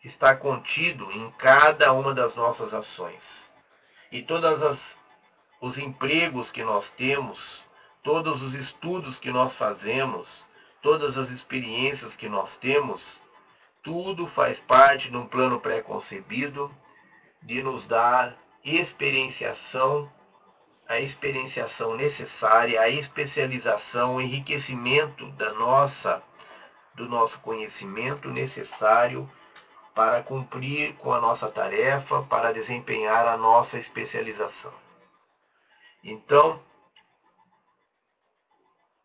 está contido em cada uma das nossas ações. E todos os empregos que nós temos, todos os estudos que nós fazemos, todas as experiências que nós temos, tudo faz parte de um plano pré-concebido de nos dar experienciação, a experienciação necessária, a especialização, o enriquecimento do nosso conhecimento necessário para cumprir com a nossa tarefa, para desempenhar a nossa especialização. Então,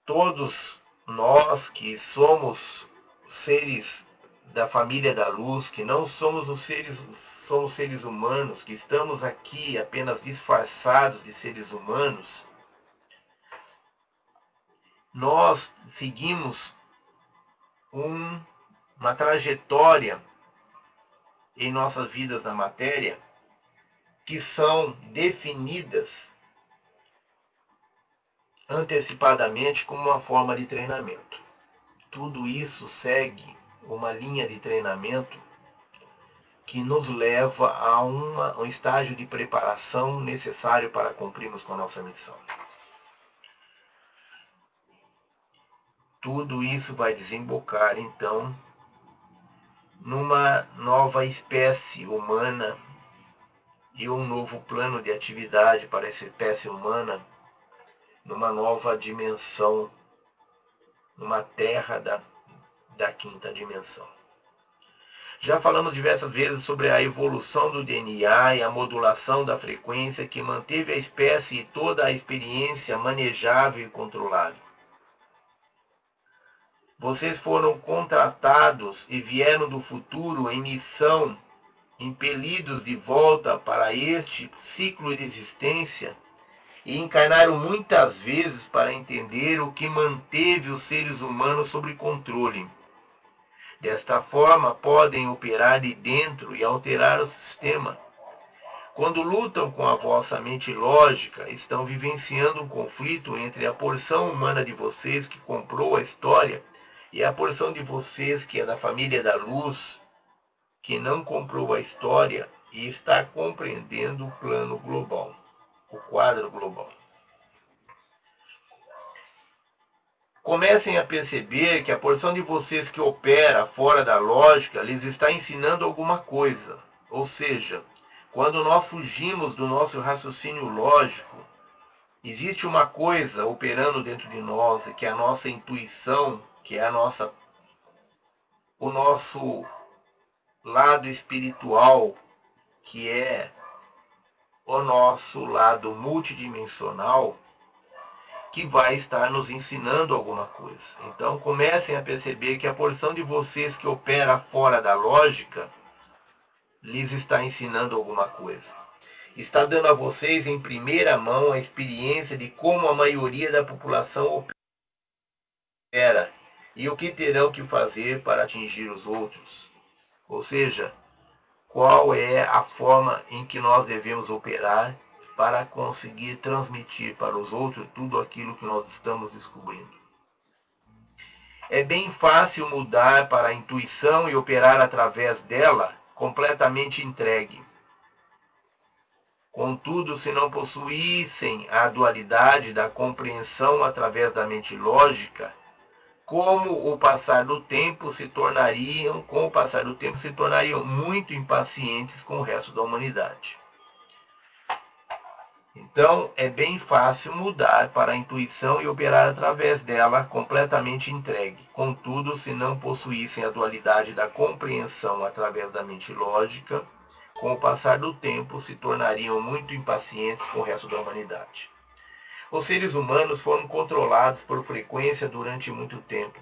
todos nós que somos seres da família da luz, que não somos somos seres humanos, que estamos aqui apenas disfarçados de seres humanos, nós seguimos uma trajetória em nossas vidas na matéria que são definidas antecipadamente como uma forma de treinamento. Tudo isso segue uma linha de treinamento que nos leva a um estágio de preparação necessário para cumprirmos com a nossa missão. Tudo isso vai desembocar, então, numa nova espécie humana e um novo plano de atividade para essa espécie humana, numa nova dimensão, numa terra da quinta dimensão. Já falamos diversas vezes sobre a evolução do DNA e a modulação da frequência que manteve a espécie e toda a experiência manejável e controlável. Vocês foram contratados e vieram do futuro em missão, impelidos de volta para este ciclo de existência, e encarnaram muitas vezes para entender o que manteve os seres humanos sob controle. Desta forma, podem operar de dentro e alterar o sistema. Quando lutam com a vossa mente lógica, estão vivenciando um conflito entre a porção humana de vocês que comprou a história e a porção de vocês que é da família da luz, que não comprou a história e está compreendendo o plano global, o quadro global. Comecem a perceber que a porção de vocês que opera fora da lógica lhes está ensinando alguma coisa. Ou seja, quando nós fugimos do nosso raciocínio lógico, existe uma coisa operando dentro de nós, que é a nossa intuição, que é o nosso lado espiritual, que é o nosso lado multidimensional, que vai estar nos ensinando alguma coisa. Então comecem a perceber que a porção de vocês que opera fora da lógica lhes está ensinando alguma coisa. Está dando a vocês em primeira mão a experiência de como a maioria da população opera e o que terão que fazer para atingir os outros. Ou seja, qual é a forma em que nós devemos operar para conseguir transmitir para os outros tudo aquilo que nós estamos descobrindo. É bem fácil mudar para a intuição e operar através dela, completamente entregue. Contudo, se não possuíssem a dualidade da compreensão através da mente lógica, com o passar do tempo se tornariam muito impacientes com o resto da humanidade. Então, é bem fácil mudar para a intuição e operar através dela, completamente entregue. Contudo, se não possuíssem a dualidade da compreensão através da mente lógica, com o passar do tempo se tornariam muito impacientes com o resto da humanidade. Os seres humanos foram controlados por frequência durante muito tempo.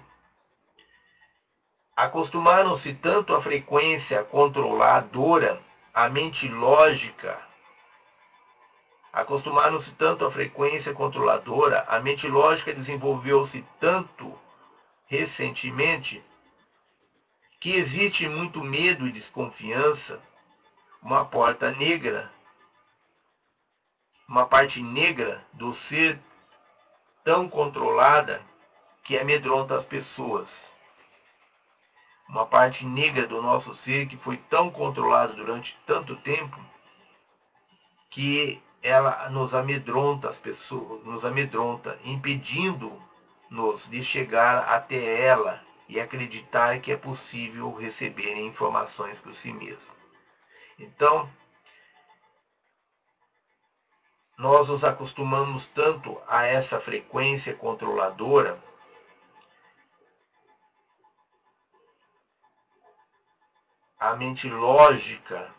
Acostumaram-se tanto à frequência controladora, à mente lógica, a mente lógica desenvolveu-se tanto recentemente que existe muito medo e desconfiança, uma parte negra do ser tão controlada que amedronta as pessoas. Uma parte negra do nosso ser que foi tão controlada durante tanto tempo que ela nos amedronta as pessoas, impedindo-nos de chegar até ela e acreditar que é possível receber informações por si mesmo. Então, nós nos acostumamos tanto a essa frequência controladora a mente lógica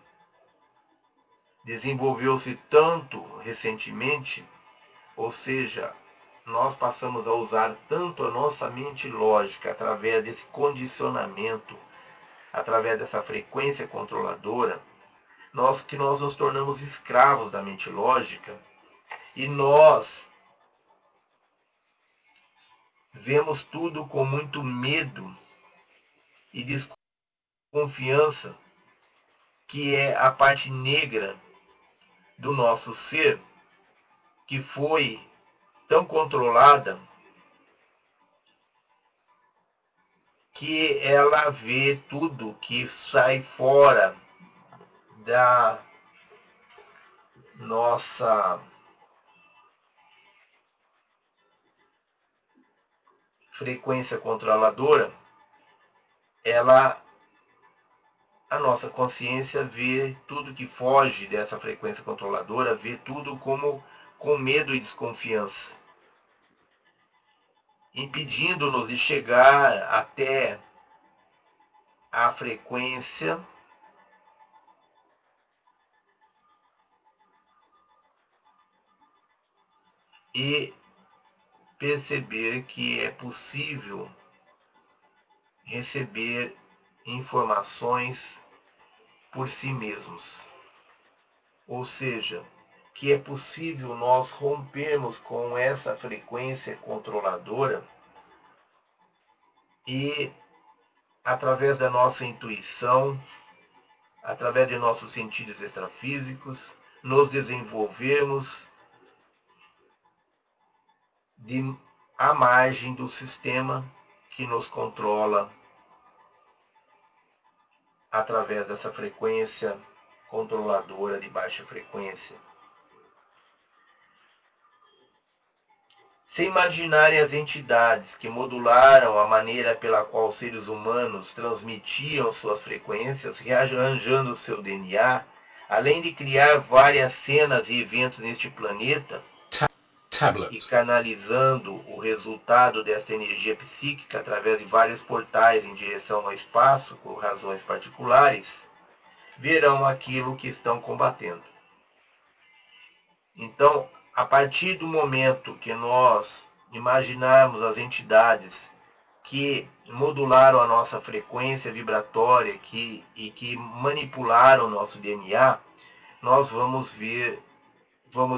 desenvolveu-se tanto recentemente, ou seja, nós passamos a usar tanto a nossa mente lógica através desse condicionamento, através dessa frequência controladora, nós nos tornamos escravos da mente lógica e nós vemos tudo com muito medo e desconfiança, que é a parte negra do nosso ser, que foi tão controlada que ela vê tudo que sai fora da nossa frequência controladora. A nossa consciência vê tudo que foge dessa frequência controladora, vê tudo como com medo e desconfiança, impedindo-nos de chegar até a frequência e perceber que é possível receber informações por si mesmos. Ou seja, que é possível nós rompermos com essa frequência controladora e, através da nossa intuição, através de nossos sentidos extrafísicos, nos desenvolvermos à margem do sistema que nos controla através dessa frequência controladora de baixa frequência. Se imaginarem as entidades que modularam a maneira pela qual os seres humanos transmitiam suas frequências, rearranjando seu DNA, além de criar várias cenas e eventos neste planeta, e canalizando o resultado desta energia psíquica através de vários portais em direção ao espaço, por razões particulares, verão aquilo que estão combatendo. Então, a partir do momento que nós imaginarmos as entidades que modularam a nossa frequência vibratória e que manipularam o nosso DNA, nós vamos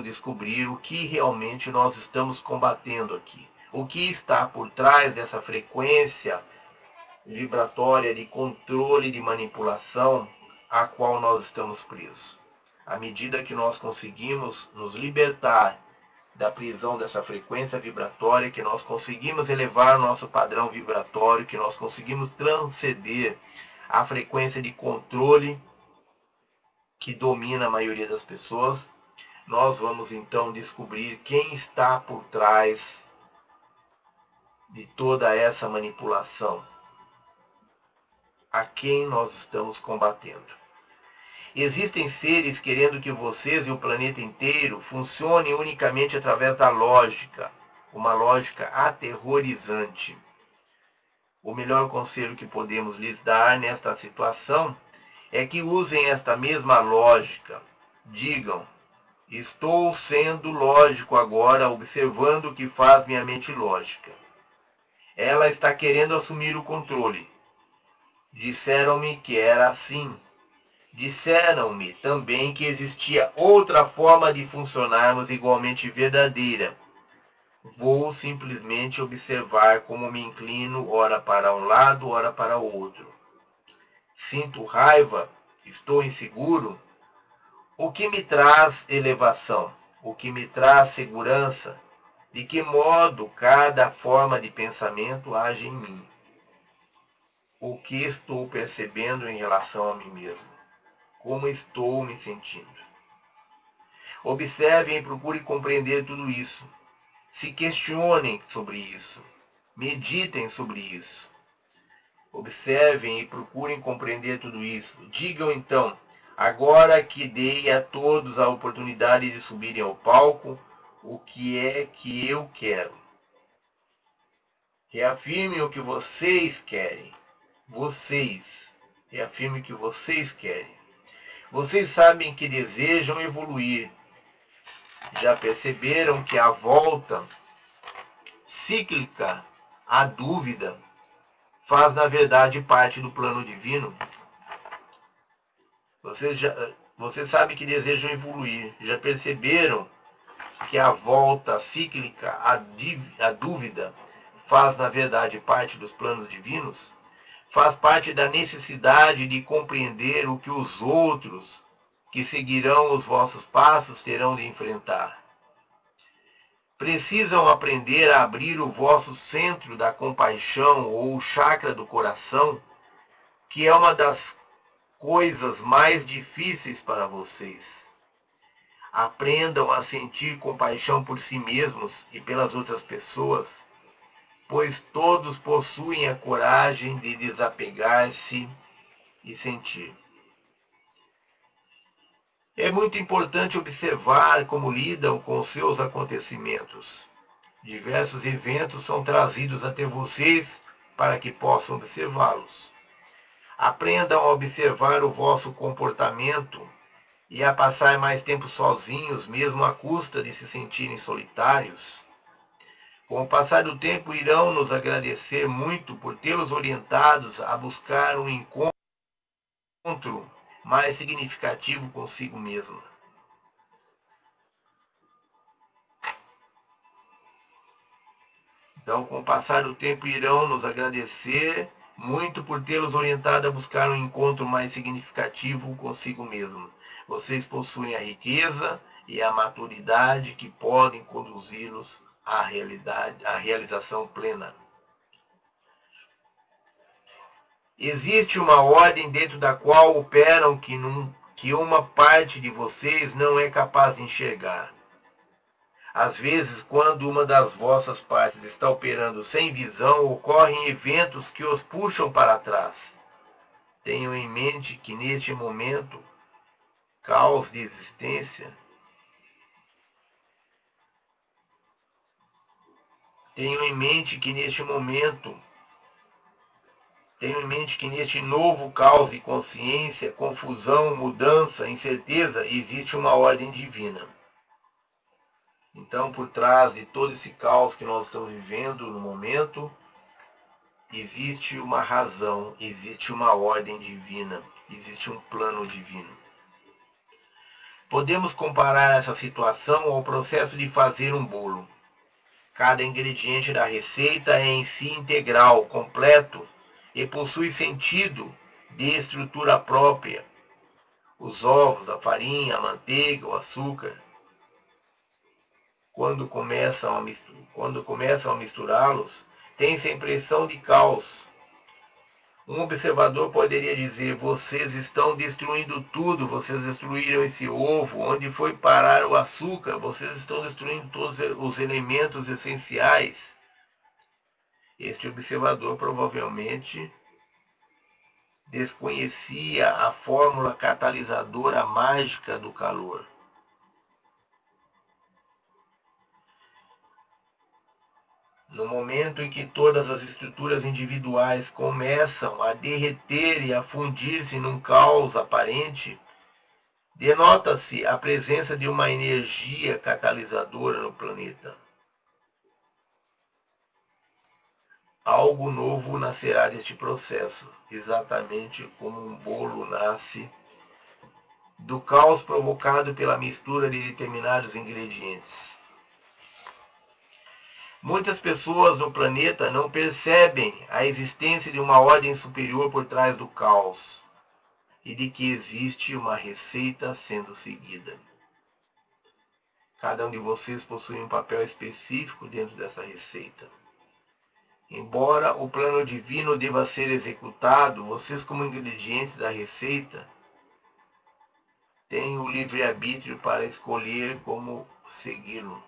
descobrir o que realmente nós estamos combatendo aqui. O que está por trás dessa frequência vibratória de controle, de manipulação, a qual nós estamos presos. À medida que nós conseguimos nos libertar da prisão dessa frequência vibratória, que nós conseguimos elevar o nosso padrão vibratório, que nós conseguimos transcender a frequência de controle que domina a maioria das pessoas, nós vamos então descobrir quem está por trás de toda essa manipulação, a quem nós estamos combatendo. Existem seres querendo que vocês e o planeta inteiro funcionem unicamente através da lógica, uma lógica aterrorizante. O melhor conselho que podemos lhes dar nesta situação é que usem esta mesma lógica. Digam: estou sendo lógico agora, observando o que faz minha mente lógica. Ela está querendo assumir o controle. Disseram-me que era assim. Disseram-me também que existia outra forma de funcionarmos igualmente verdadeira. Vou simplesmente observar como me inclino, ora para um lado, ora para o outro. Sinto raiva, estou inseguro. O que me traz elevação? O que me traz segurança? De que modo cada forma de pensamento age em mim? O que estou percebendo em relação a mim mesmo? Como estou me sentindo? Observem e procurem compreender tudo isso. Se questionem sobre isso. Meditem sobre isso. Observem e procurem compreender tudo isso. Digam então: agora que dei a todos a oportunidade de subirem ao palco, o que é que eu quero? Reafirmem o que vocês querem. Vocês. Reafirmem o que vocês querem. Vocês sabem que desejam evoluir. Já perceberam que a volta cíclica, a dúvida, faz na verdade parte do plano divino? Vocês sabem que desejam evoluir. Já perceberam que a volta cíclica, a dúvida, faz na verdade parte dos planos divinos? Faz parte da necessidade de compreender o que os outros que seguirão os vossos passos terão de enfrentar. Precisam aprender a abrir o vosso centro da compaixão ou o chakra do coração, que é uma das coisas mais difíceis para vocês. Aprendam a sentir compaixão por si mesmos e pelas outras pessoas, pois todos possuem a coragem de desapegar-se e sentir. É muito importante observar como lidam com os seus acontecimentos. Diversos eventos são trazidos até vocês para que possam observá-los. Aprendam a observar o vosso comportamento e a passar mais tempo sozinhos, mesmo à custa de se sentirem solitários. Com o passar do tempo, irão nos agradecer muito por tê-los orientados a buscar um encontro mais significativo consigo mesmo. Então, com o passar do tempo, irão nos agradecer muito por tê-los orientado a buscar um encontro mais significativo consigo mesmo. Vocês possuem a riqueza e a maturidade que podem conduzi-los à realização plena. Existe uma ordem dentro da qual operam que uma parte de vocês não é capaz de enxergar. Às vezes, quando uma das vossas partes está operando sem visão, ocorrem eventos que os puxam para trás. Tenham em mente que neste momento, caos de existência, tenham em mente que neste novo caos de consciência, confusão, mudança, incerteza, existe uma ordem divina. Então, por trás de todo esse caos que nós estamos vivendo no momento, existe uma razão, existe uma ordem divina, existe um plano divino. Podemos comparar essa situação ao processo de fazer um bolo. Cada ingrediente da receita é em si integral, completo e possui sentido de estrutura própria. Os ovos, a farinha, a manteiga, o açúcar. Quando começam a misturá-los, tem-se a impressão de caos. Um observador poderia dizer: vocês estão destruindo tudo, vocês destruíram esse ovo, onde foi parar o açúcar, vocês estão destruindo todos os elementos essenciais. Este observador provavelmente desconhecia a fórmula catalisadora mágica do calor. No momento em que todas as estruturas individuais começam a derreter e a fundir-se num caos aparente, denota-se a presença de uma energia catalisadora no planeta. Algo novo nascerá deste processo, exatamente como um bolo nasce do caos provocado pela mistura de determinados ingredientes. Muitas pessoas no planeta não percebem a existência de uma ordem superior por trás do caos e de que existe uma receita sendo seguida. Cada um de vocês possui um papel específico dentro dessa receita. Embora o plano divino deva ser executado, vocês, como ingredientes da receita, têm o livre-arbítrio para escolher como segui-lo.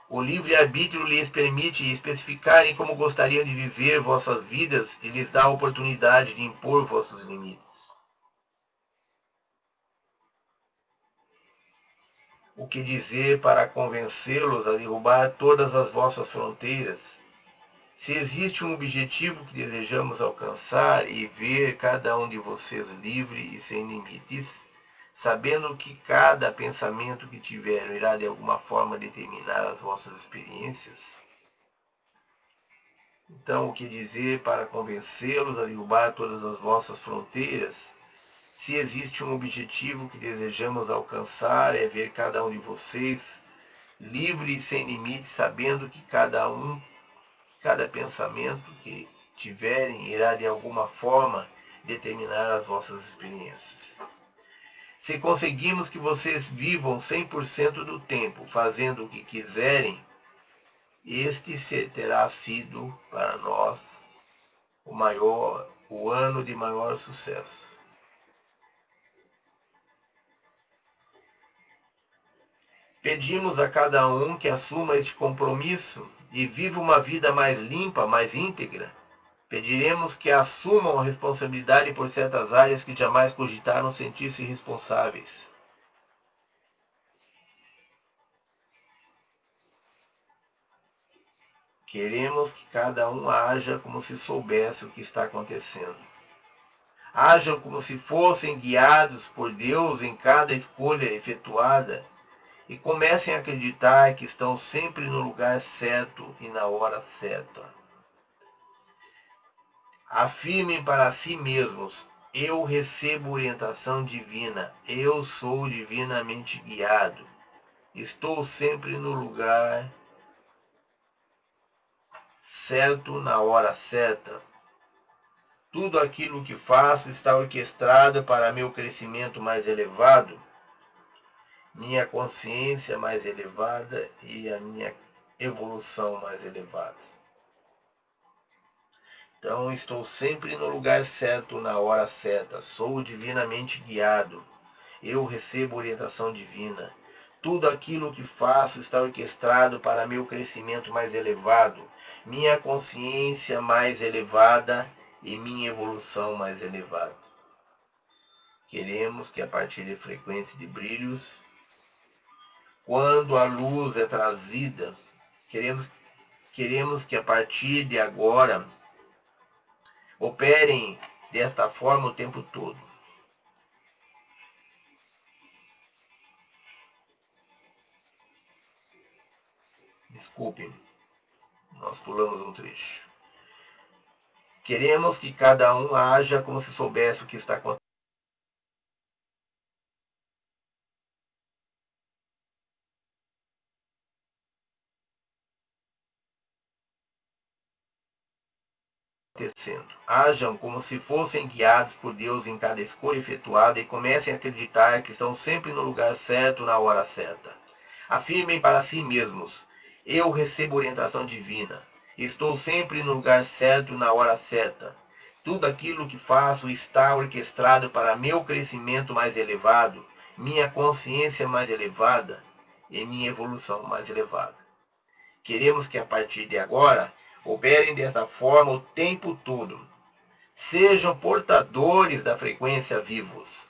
O livre-arbítrio lhes permite especificarem como gostariam de viver vossas vidas e lhes dá a oportunidade de impor vossos limites. O que dizer para convencê-los a derrubar todas as vossas fronteiras? Se existe um objetivo que desejamos alcançar e ver cada um de vocês livre e sem limites, sabendo que cada pensamento que tiveram irá de alguma forma determinar as vossas experiências, então o que dizer para convencê-los a derrubar todas as vossas fronteiras? Se existe um objetivo que desejamos alcançar, é ver cada um de vocês livre e sem limites, sabendo que cada pensamento que tiverem irá de alguma forma determinar as vossas experiências. Se conseguimos que vocês vivam 100% do tempo fazendo o que quiserem, este terá sido para nós o ano de maior sucesso. Pedimos a cada um que assuma este compromisso e viva uma vida mais limpa, mais íntegra. Pediremos que assumam a responsabilidade por certas áreas que jamais cogitaram sentir-se responsáveis. Queremos que cada um haja como se soubesse o que está acontecendo. Hajam como se fossem guiados por Deus em cada escolha efetuada e comecem a acreditar que estão sempre no lugar certo e na hora certa. Afirmem para si mesmos: eu recebo orientação divina, eu sou divinamente guiado, estou sempre no lugar certo na hora certa. Tudo aquilo que faço está orquestrado para meu crescimento mais elevado, minha consciência mais elevada e a minha evolução mais elevada. Então estou sempre no lugar certo, na hora certa. Sou divinamente guiado. Eu recebo orientação divina. Tudo aquilo que faço está orquestrado para meu crescimento mais elevado, minha consciência mais elevada e minha evolução mais elevada. Queremos que a partir de frequências de brilhos, quando a luz é trazida, queremos que a partir de agora operem desta forma o tempo todo. Desculpem, nós pulamos um trecho. Queremos que cada um haja como se soubesse o que está acontecendo. Hajam como se fossem guiados por Deus em cada escolha efetuada e comecem a acreditar que estão sempre no lugar certo na hora certa. Afirmem para si mesmos: eu recebo orientação divina. Estou sempre no lugar certo na hora certa. Tudo aquilo que faço está orquestrado para meu crescimento mais elevado, minha consciência mais elevada e minha evolução mais elevada. Queremos que a partir de agora operem dessa forma o tempo todo. Sejam portadores da frequência vivos.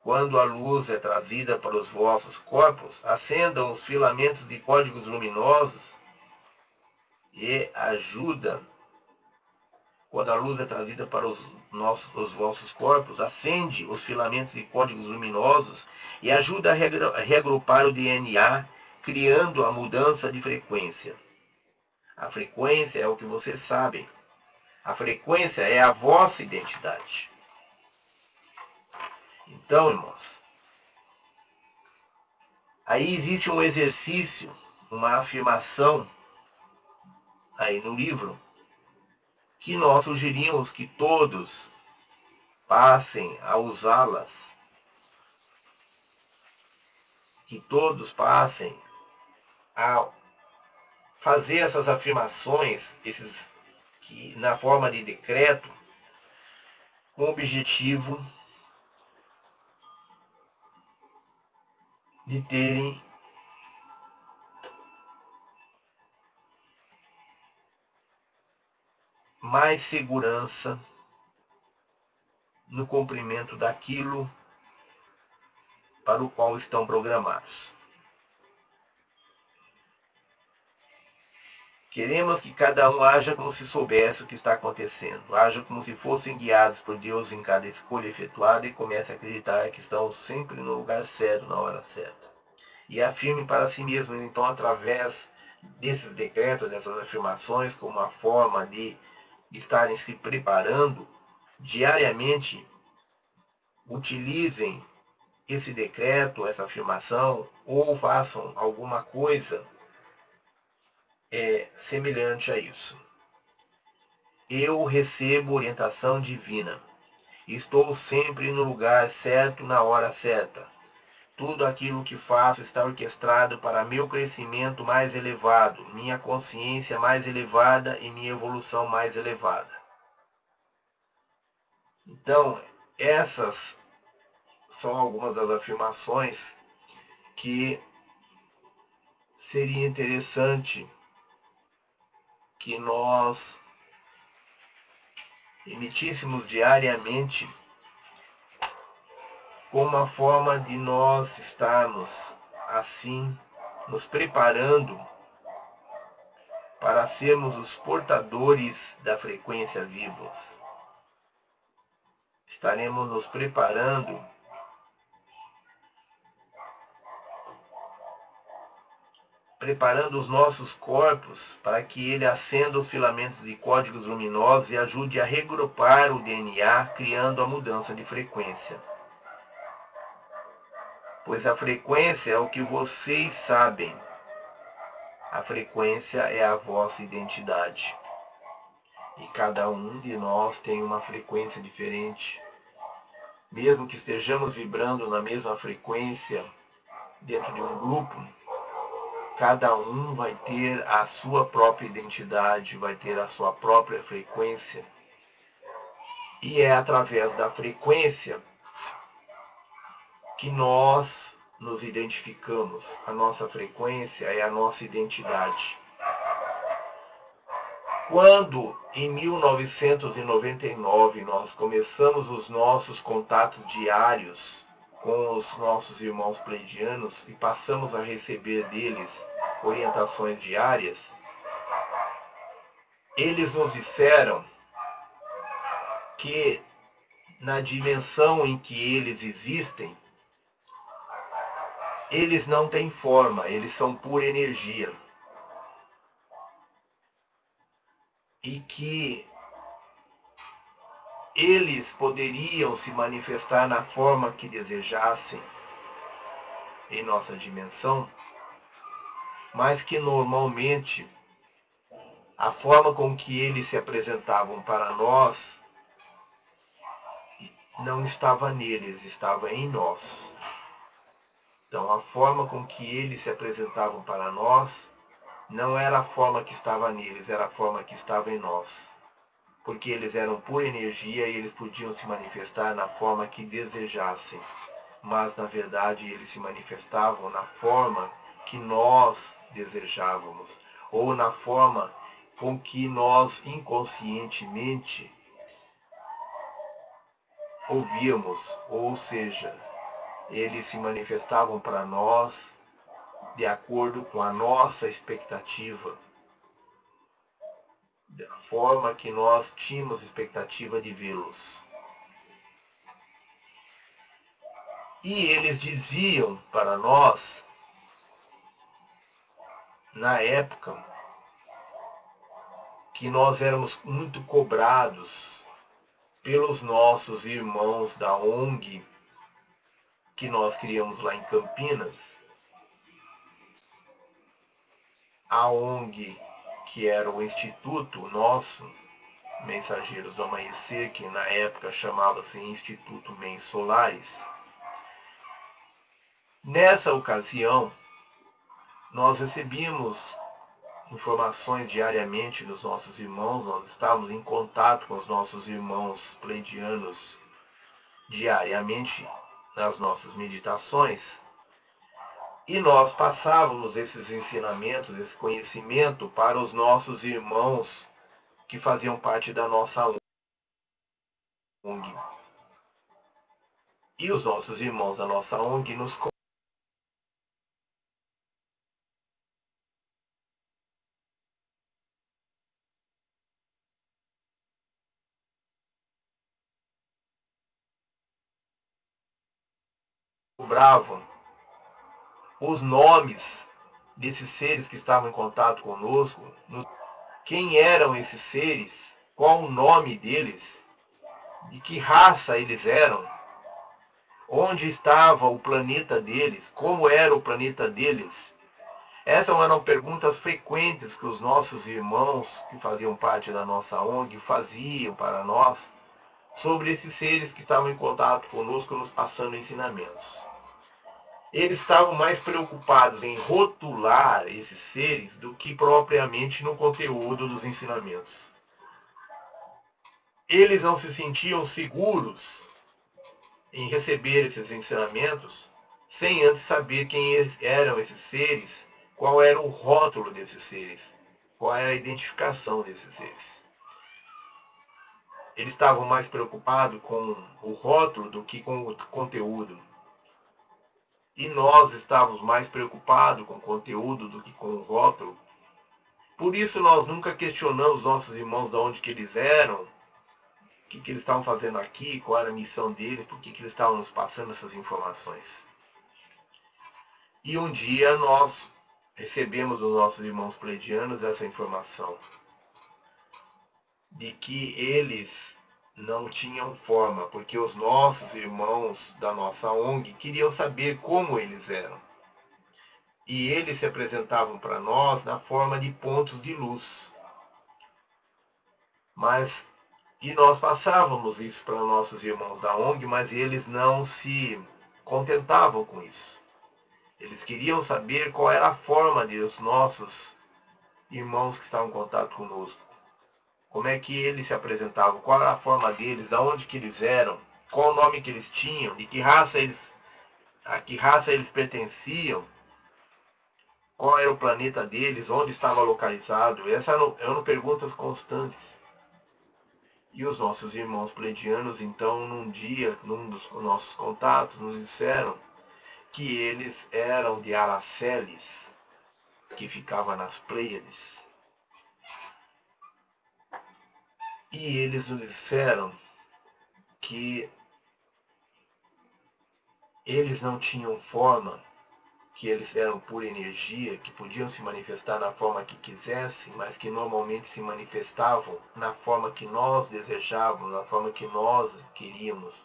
Quando a luz é trazida para os vossos corpos, acendam os filamentos de códigos luminosos e ajuda. Quando a luz é trazida para os vossos corpos, acende os filamentos de códigos luminosos e ajuda a reagrupar o DNA, criando a mudança de frequência. A frequência é o que vocês sabem. A frequência é a vossa identidade. Então, irmãos, aí existe um exercício, uma afirmação aí no livro, que nós sugerimos que todos passem a usá-las, que todos passem a fazer essas afirmações, na forma de decreto, com o objetivo de terem mais segurança no cumprimento daquilo para o qual estão programados. Queremos que cada um haja como se soubesse o que está acontecendo, haja como se fossem guiados por Deus em cada escolha efetuada e comece a acreditar que estão sempre no lugar certo, na hora certa. E afirme para si mesmos, então, através desses decretos, dessas afirmações, como uma forma de estarem se preparando diariamente, utilizem esse decreto, essa afirmação, ou façam alguma coisa semelhante a isso. Eu recebo orientação divina. Estou sempre no lugar certo, na hora certa. Tudo aquilo que faço está orquestrado para meu crescimento mais elevado, minha consciência mais elevada e minha evolução mais elevada. Então, essas são algumas das afirmações que seria interessante que nós emitíssemos diariamente como uma forma de nós estarmos assim nos preparando para sermos os portadores da frequência vivos. Estaremos nos preparando os nossos corpos para que ele acenda os filamentos de códigos luminosos e ajude a regrupar o DNA, criando a mudança de frequência. Pois a frequência é o que vocês sabem. A frequência é a vossa identidade. E cada um de nós tem uma frequência diferente. Mesmo que estejamos vibrando na mesma frequência dentro de um grupo, cada um vai ter a sua própria identidade, vai ter a sua própria frequência. E é através da frequência que nós nos identificamos. A nossa frequência é a nossa identidade. Quando, em 1999, nós começamos os nossos contatos diários com os nossos irmãos pleidianos e passamos a receber deles orientações diárias, eles nos disseram que na dimensão em que eles existem, eles não têm forma, eles são pura energia. E que eles poderiam se manifestar na forma que desejassem em nossa dimensão, mas que normalmente a forma com que eles se apresentavam para nós não estava neles, estava em nós. Então a forma com que eles se apresentavam para nós não era a forma que estava neles, era a forma que estava em nós. Porque eles eram pura energia e eles podiam se manifestar na forma que desejassem. Mas, na verdade, eles se manifestavam na forma que nós desejávamos, ou na forma com que nós inconscientemente ouvíamos, ou seja, eles se manifestavam para nós de acordo com a nossa expectativa, da forma que nós tínhamos expectativa de vê-los. E eles diziam para nós, na época, que nós éramos muito cobrados pelos nossos irmãos da ONG que nós criamos lá em Campinas. A ONG que era o Instituto nosso, Mensageiros do Amanhecer, que na época chamava-se Instituto Mens Solares. Nessa ocasião, nós recebíamos informações diariamente dos nossos irmãos, nós estávamos em contato com os nossos irmãos pleidianos diariamente nas nossas meditações, e nós passávamos esses ensinamentos, esse conhecimento para os nossos irmãos que faziam parte da nossa ONG. E os nossos irmãos da nossa ONG nos cobravam os nomes desses seres que estavam em contato conosco, quem eram esses seres, qual o nome deles, de que raça eles eram, onde estava o planeta deles, como era o planeta deles. Essas eram perguntas frequentes que os nossos irmãos, que faziam parte da nossa ONG, faziam para nós, sobre esses seres que estavam em contato conosco, nos passando ensinamentos. Eles estavam mais preocupados em rotular esses seres do que propriamente no conteúdo dos ensinamentos. Eles não se sentiam seguros em receber esses ensinamentos sem antes saber quem eram esses seres, qual era o rótulo desses seres, qual era a identificação desses seres. Eles estavam mais preocupados com o rótulo do que com o conteúdo. E nós estávamos mais preocupados com o conteúdo do que com o rótulo. Por isso nós nunca questionamos nossos irmãos de onde que eles eram, o que eles estavam fazendo aqui, qual era a missão deles, por que eles estavam nos passando essas informações. E um dia nós recebemos dos nossos irmãos pleidianos essa informação de que eles não tinham forma, porque os nossos irmãos da nossa ONG queriam saber como eles eram. E eles se apresentavam para nós na forma de pontos de luz. E nós passávamos isso para nossos irmãos da ONG, mas eles não se contentavam com isso. Eles queriam saber qual era a forma de os nossos irmãos que estavam em contato conosco. Como é que eles se apresentavam, qual era a forma deles, de onde que eles eram, qual o nome que eles tinham, de que raça a que raça eles pertenciam, qual era o planeta deles, onde estava localizado. Essas eram perguntas constantes. E os nossos irmãos pleidianos, então, num dia, num dos nossos contatos, nos disseram que eles eram de Araceles, que ficava nas Pleiades. E eles nos disseram que eles não tinham forma, que eles eram pura energia, que podiam se manifestar na forma que quisessem, mas que normalmente se manifestavam na forma que nós desejávamos, na forma que nós queríamos.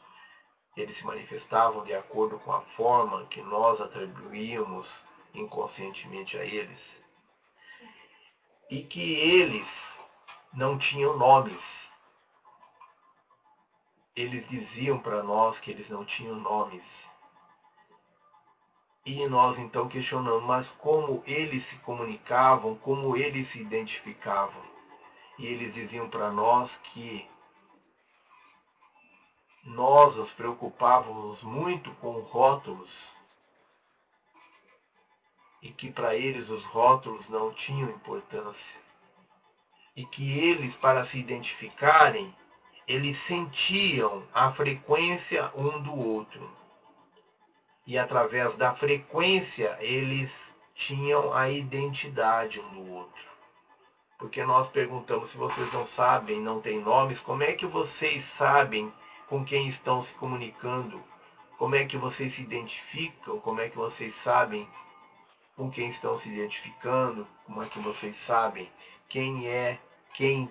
Eles se manifestavam de acordo com a forma que nós atribuímos inconscientemente a eles. E que eles não tinham nomes. Eles diziam para nós que eles não tinham nomes. E nós então questionamos, mas como eles se comunicavam, como eles se identificavam? E eles diziam para nós que nós nos preocupávamos muito com rótulos e que para eles os rótulos não tinham importância. E que eles, para se identificarem, eles sentiam a frequência um do outro. E através da frequência eles tinham a identidade um do outro. Porque nós perguntamos, se vocês não sabem, não têm nomes, como é que vocês sabem com quem estão se comunicando? Como é que vocês se identificam? Como é que vocês sabem com quem estão se identificando? Como é que vocês sabem quem é quem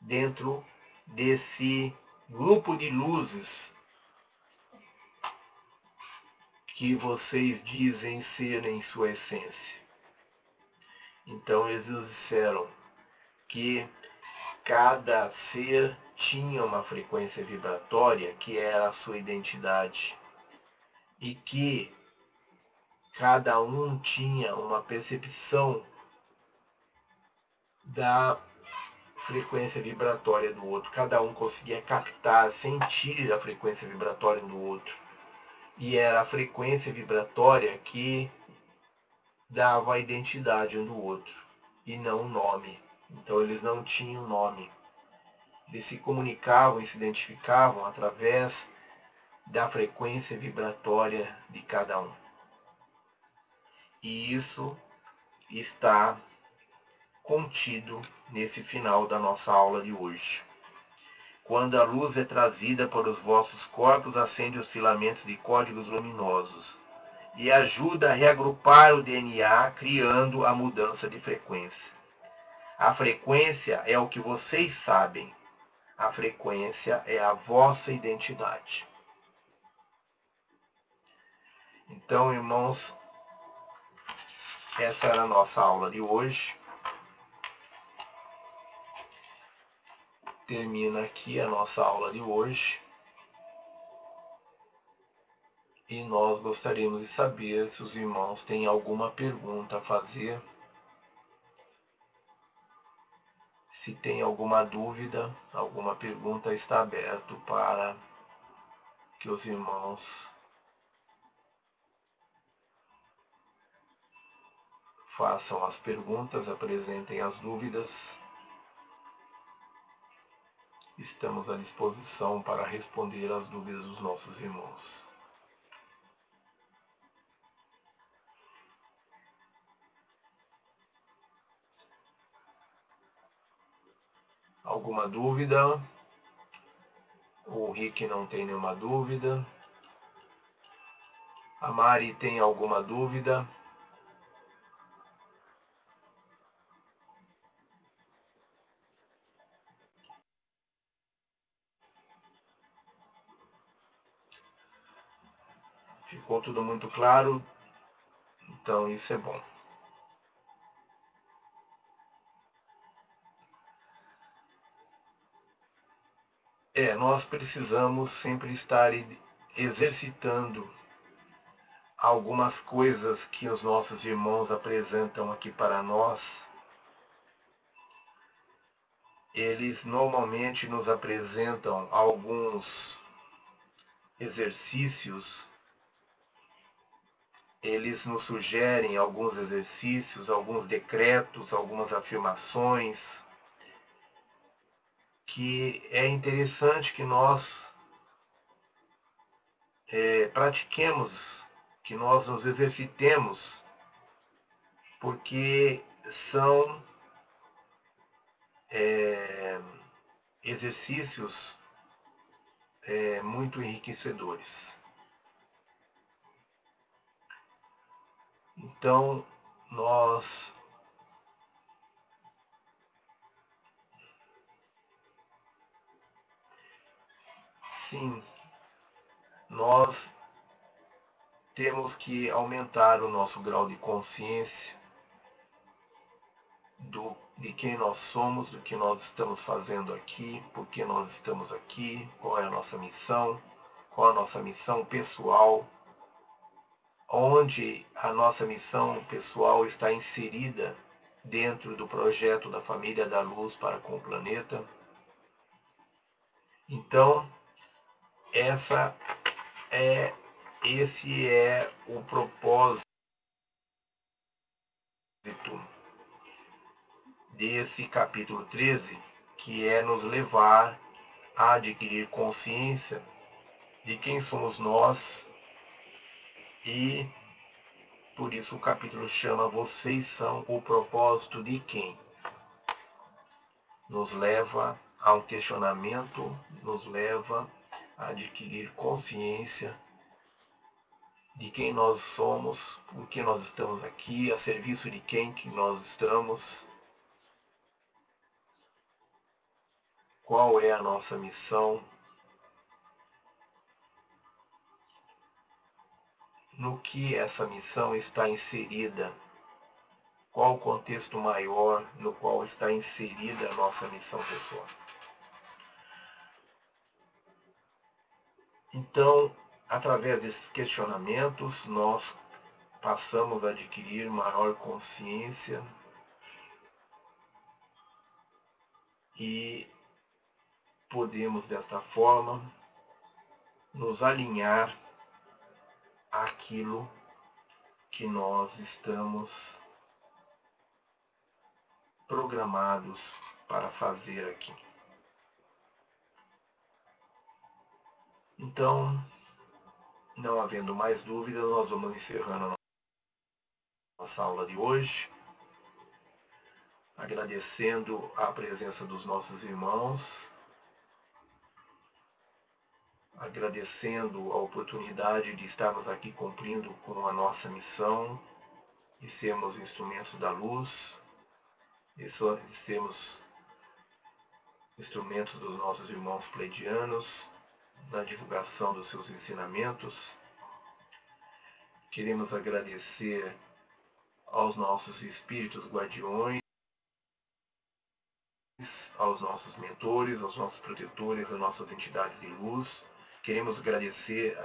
dentro desse grupo de luzes que vocês dizem ser em sua essência? Então eles nos disseram que cada ser tinha uma frequência vibratória que era a sua identidade e que cada um tinha uma percepção da frequência vibratória do outro. Cada um conseguia captar, sentir a frequência vibratória do outro. E era a frequência vibratória que dava a identidade um do outro e não o nome. Então eles não tinham nome. Eles se comunicavam e se identificavam através da frequência vibratória de cada um. E isso está contido nesse final da nossa aula de hoje. Quando a luz é trazida para os vossos corpos, acende os filamentos de códigos luminosos e ajuda a reagrupar o DNA, criando a mudança de frequência. A frequência é o que vocês sabem. A frequência é a vossa identidade. Então, irmãos, essa era a nossa aula de hoje. Termina aqui a nossa aula de hoje. E nós gostaríamos de saber se os irmãos têm alguma pergunta a fazer. Se tem alguma dúvida, alguma pergunta, está aberto para que os irmãos façam as perguntas, apresentem as dúvidas. Estamos à disposição para responder às dúvidas dos nossos irmãos. Alguma dúvida? O Rick não tem nenhuma dúvida. A Mari tem alguma dúvida? Ficou tudo muito claro? Então isso é bom. Nós precisamos sempre estar exercitando algumas coisas que os nossos irmãos apresentam aqui para nós. Eles normalmente nos apresentam alguns exercícios, eles nos sugerem alguns exercícios, alguns decretos, algumas afirmações, que é interessante que nós pratiquemos, que nós nos exercitemos, porque são exercícios muito enriquecedores. Então, nós temos que aumentar o nosso grau de consciência de quem nós somos, do que nós estamos fazendo aqui, por que nós estamos aqui, qual é a nossa missão, qual a nossa missão pessoal, onde a nossa missão pessoal está inserida dentro do projeto da Família da Luz para com o planeta. Então, esse é o propósito desse capítulo 13, que é nos levar a adquirir consciência de quem somos nós, e por isso o capítulo chama Vocês são o propósito de quem? Nos leva a um questionamento, nos leva a adquirir consciência de quem nós somos, por que nós estamos aqui, a serviço de quem que nós estamos, qual é a nossa missão, no que essa missão está inserida, qual o contexto maior no qual está inserida a nossa missão pessoal. Então, através desses questionamentos, nós passamos a adquirir maior consciência e podemos, desta forma, nos alinhar àquilo que nós estamos programados para fazer aqui. Então, não havendo mais dúvidas, nós vamos encerrando a nossa aula de hoje, agradecendo a presença dos nossos irmãos, agradecendo a oportunidade de estarmos aqui cumprindo com a nossa missão, de sermos instrumentos da luz, de sermos instrumentos dos nossos irmãos pleidianos, na divulgação dos seus ensinamentos. Queremos agradecer aos nossos espíritos guardiões, aos nossos mentores, aos nossos protetores, às nossas entidades de luz. Queremos agradecer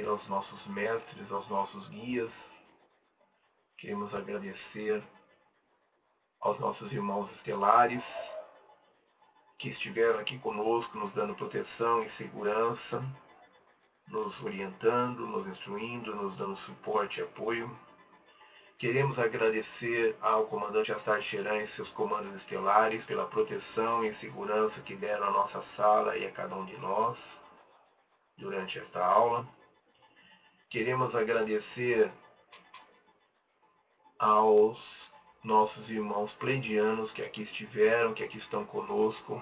aos nossos mestres, aos nossos guias. Queremos agradecer aos nossos irmãos estelares que estiveram aqui conosco, nos dando proteção e segurança, nos orientando, nos instruindo, nos dando suporte e apoio. Queremos agradecer ao comandante Astar Sheran e seus comandos estelares pela proteção e segurança que deram à nossa sala e a cada um de nós durante esta aula. Queremos agradecer aos nossos irmãos pleidianos que aqui estiveram, que aqui estão conosco.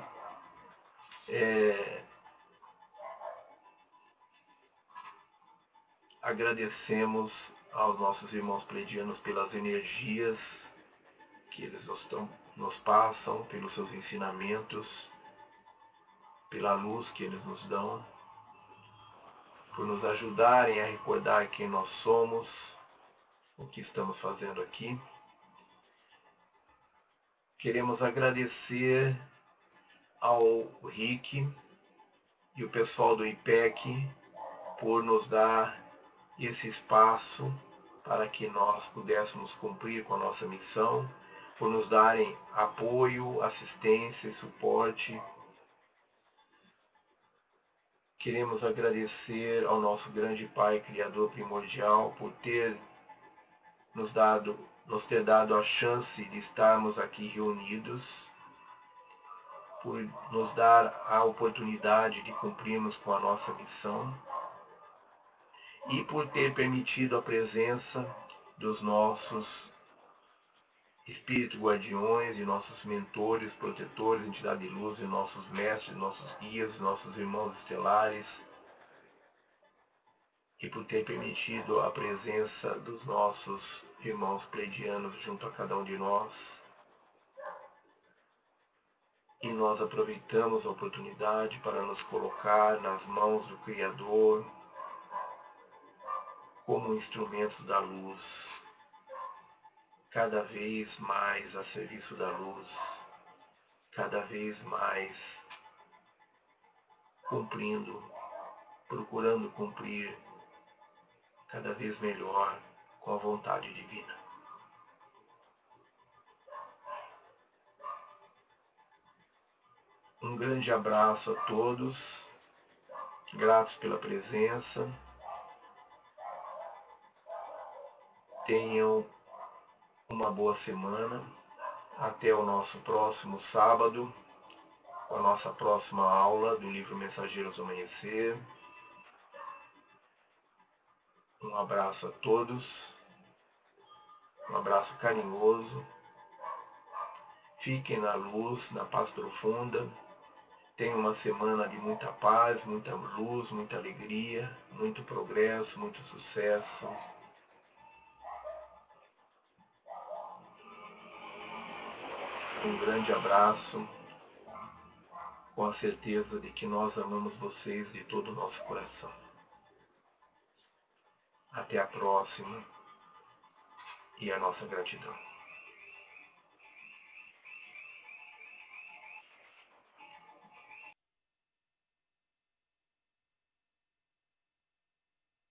Agradecemos aos nossos irmãos pleidianos pelas energias que eles nos passam, pelos seus ensinamentos, pela luz que eles nos dão, por nos ajudarem a recordar quem nós somos, o que estamos fazendo aqui. Queremos agradecer ao Rick e o pessoal do IPEC por nos dar esse espaço para que nós pudéssemos cumprir com a nossa missão, por nos darem apoio, assistência e suporte. Queremos agradecer ao nosso grande Pai Criador Primordial por nos ter dado a chance de estarmos aqui reunidos, por nos dar a oportunidade de cumprirmos com a nossa missão e por ter permitido a presença dos nossos espíritos guardiões e nossos mentores, protetores, entidade de luz, e nossos mestres, nossos guias, nossos irmãos estelares, e por ter permitido a presença dos nossos irmãos pleidianos junto a cada um de nós. E nós aproveitamos a oportunidade para nos colocar nas mãos do Criador como instrumentos da luz, cada vez mais a serviço da luz, cada vez mais cumprindo, procurando cumprir cada vez melhor com a vontade divina. Um grande abraço a todos, gratos pela presença. Tenham uma boa semana. Até o nosso próximo sábado, com a nossa próxima aula do livro Mensageiros do Amanhecer. Um abraço a todos, um abraço carinhoso. Fiquem na luz, na paz profunda. Tenham uma semana de muita paz, muita luz, muita alegria, muito progresso, muito sucesso. Um grande abraço, com a certeza de que nós amamos vocês de todo o nosso coração. Até a próxima e a nossa gratidão.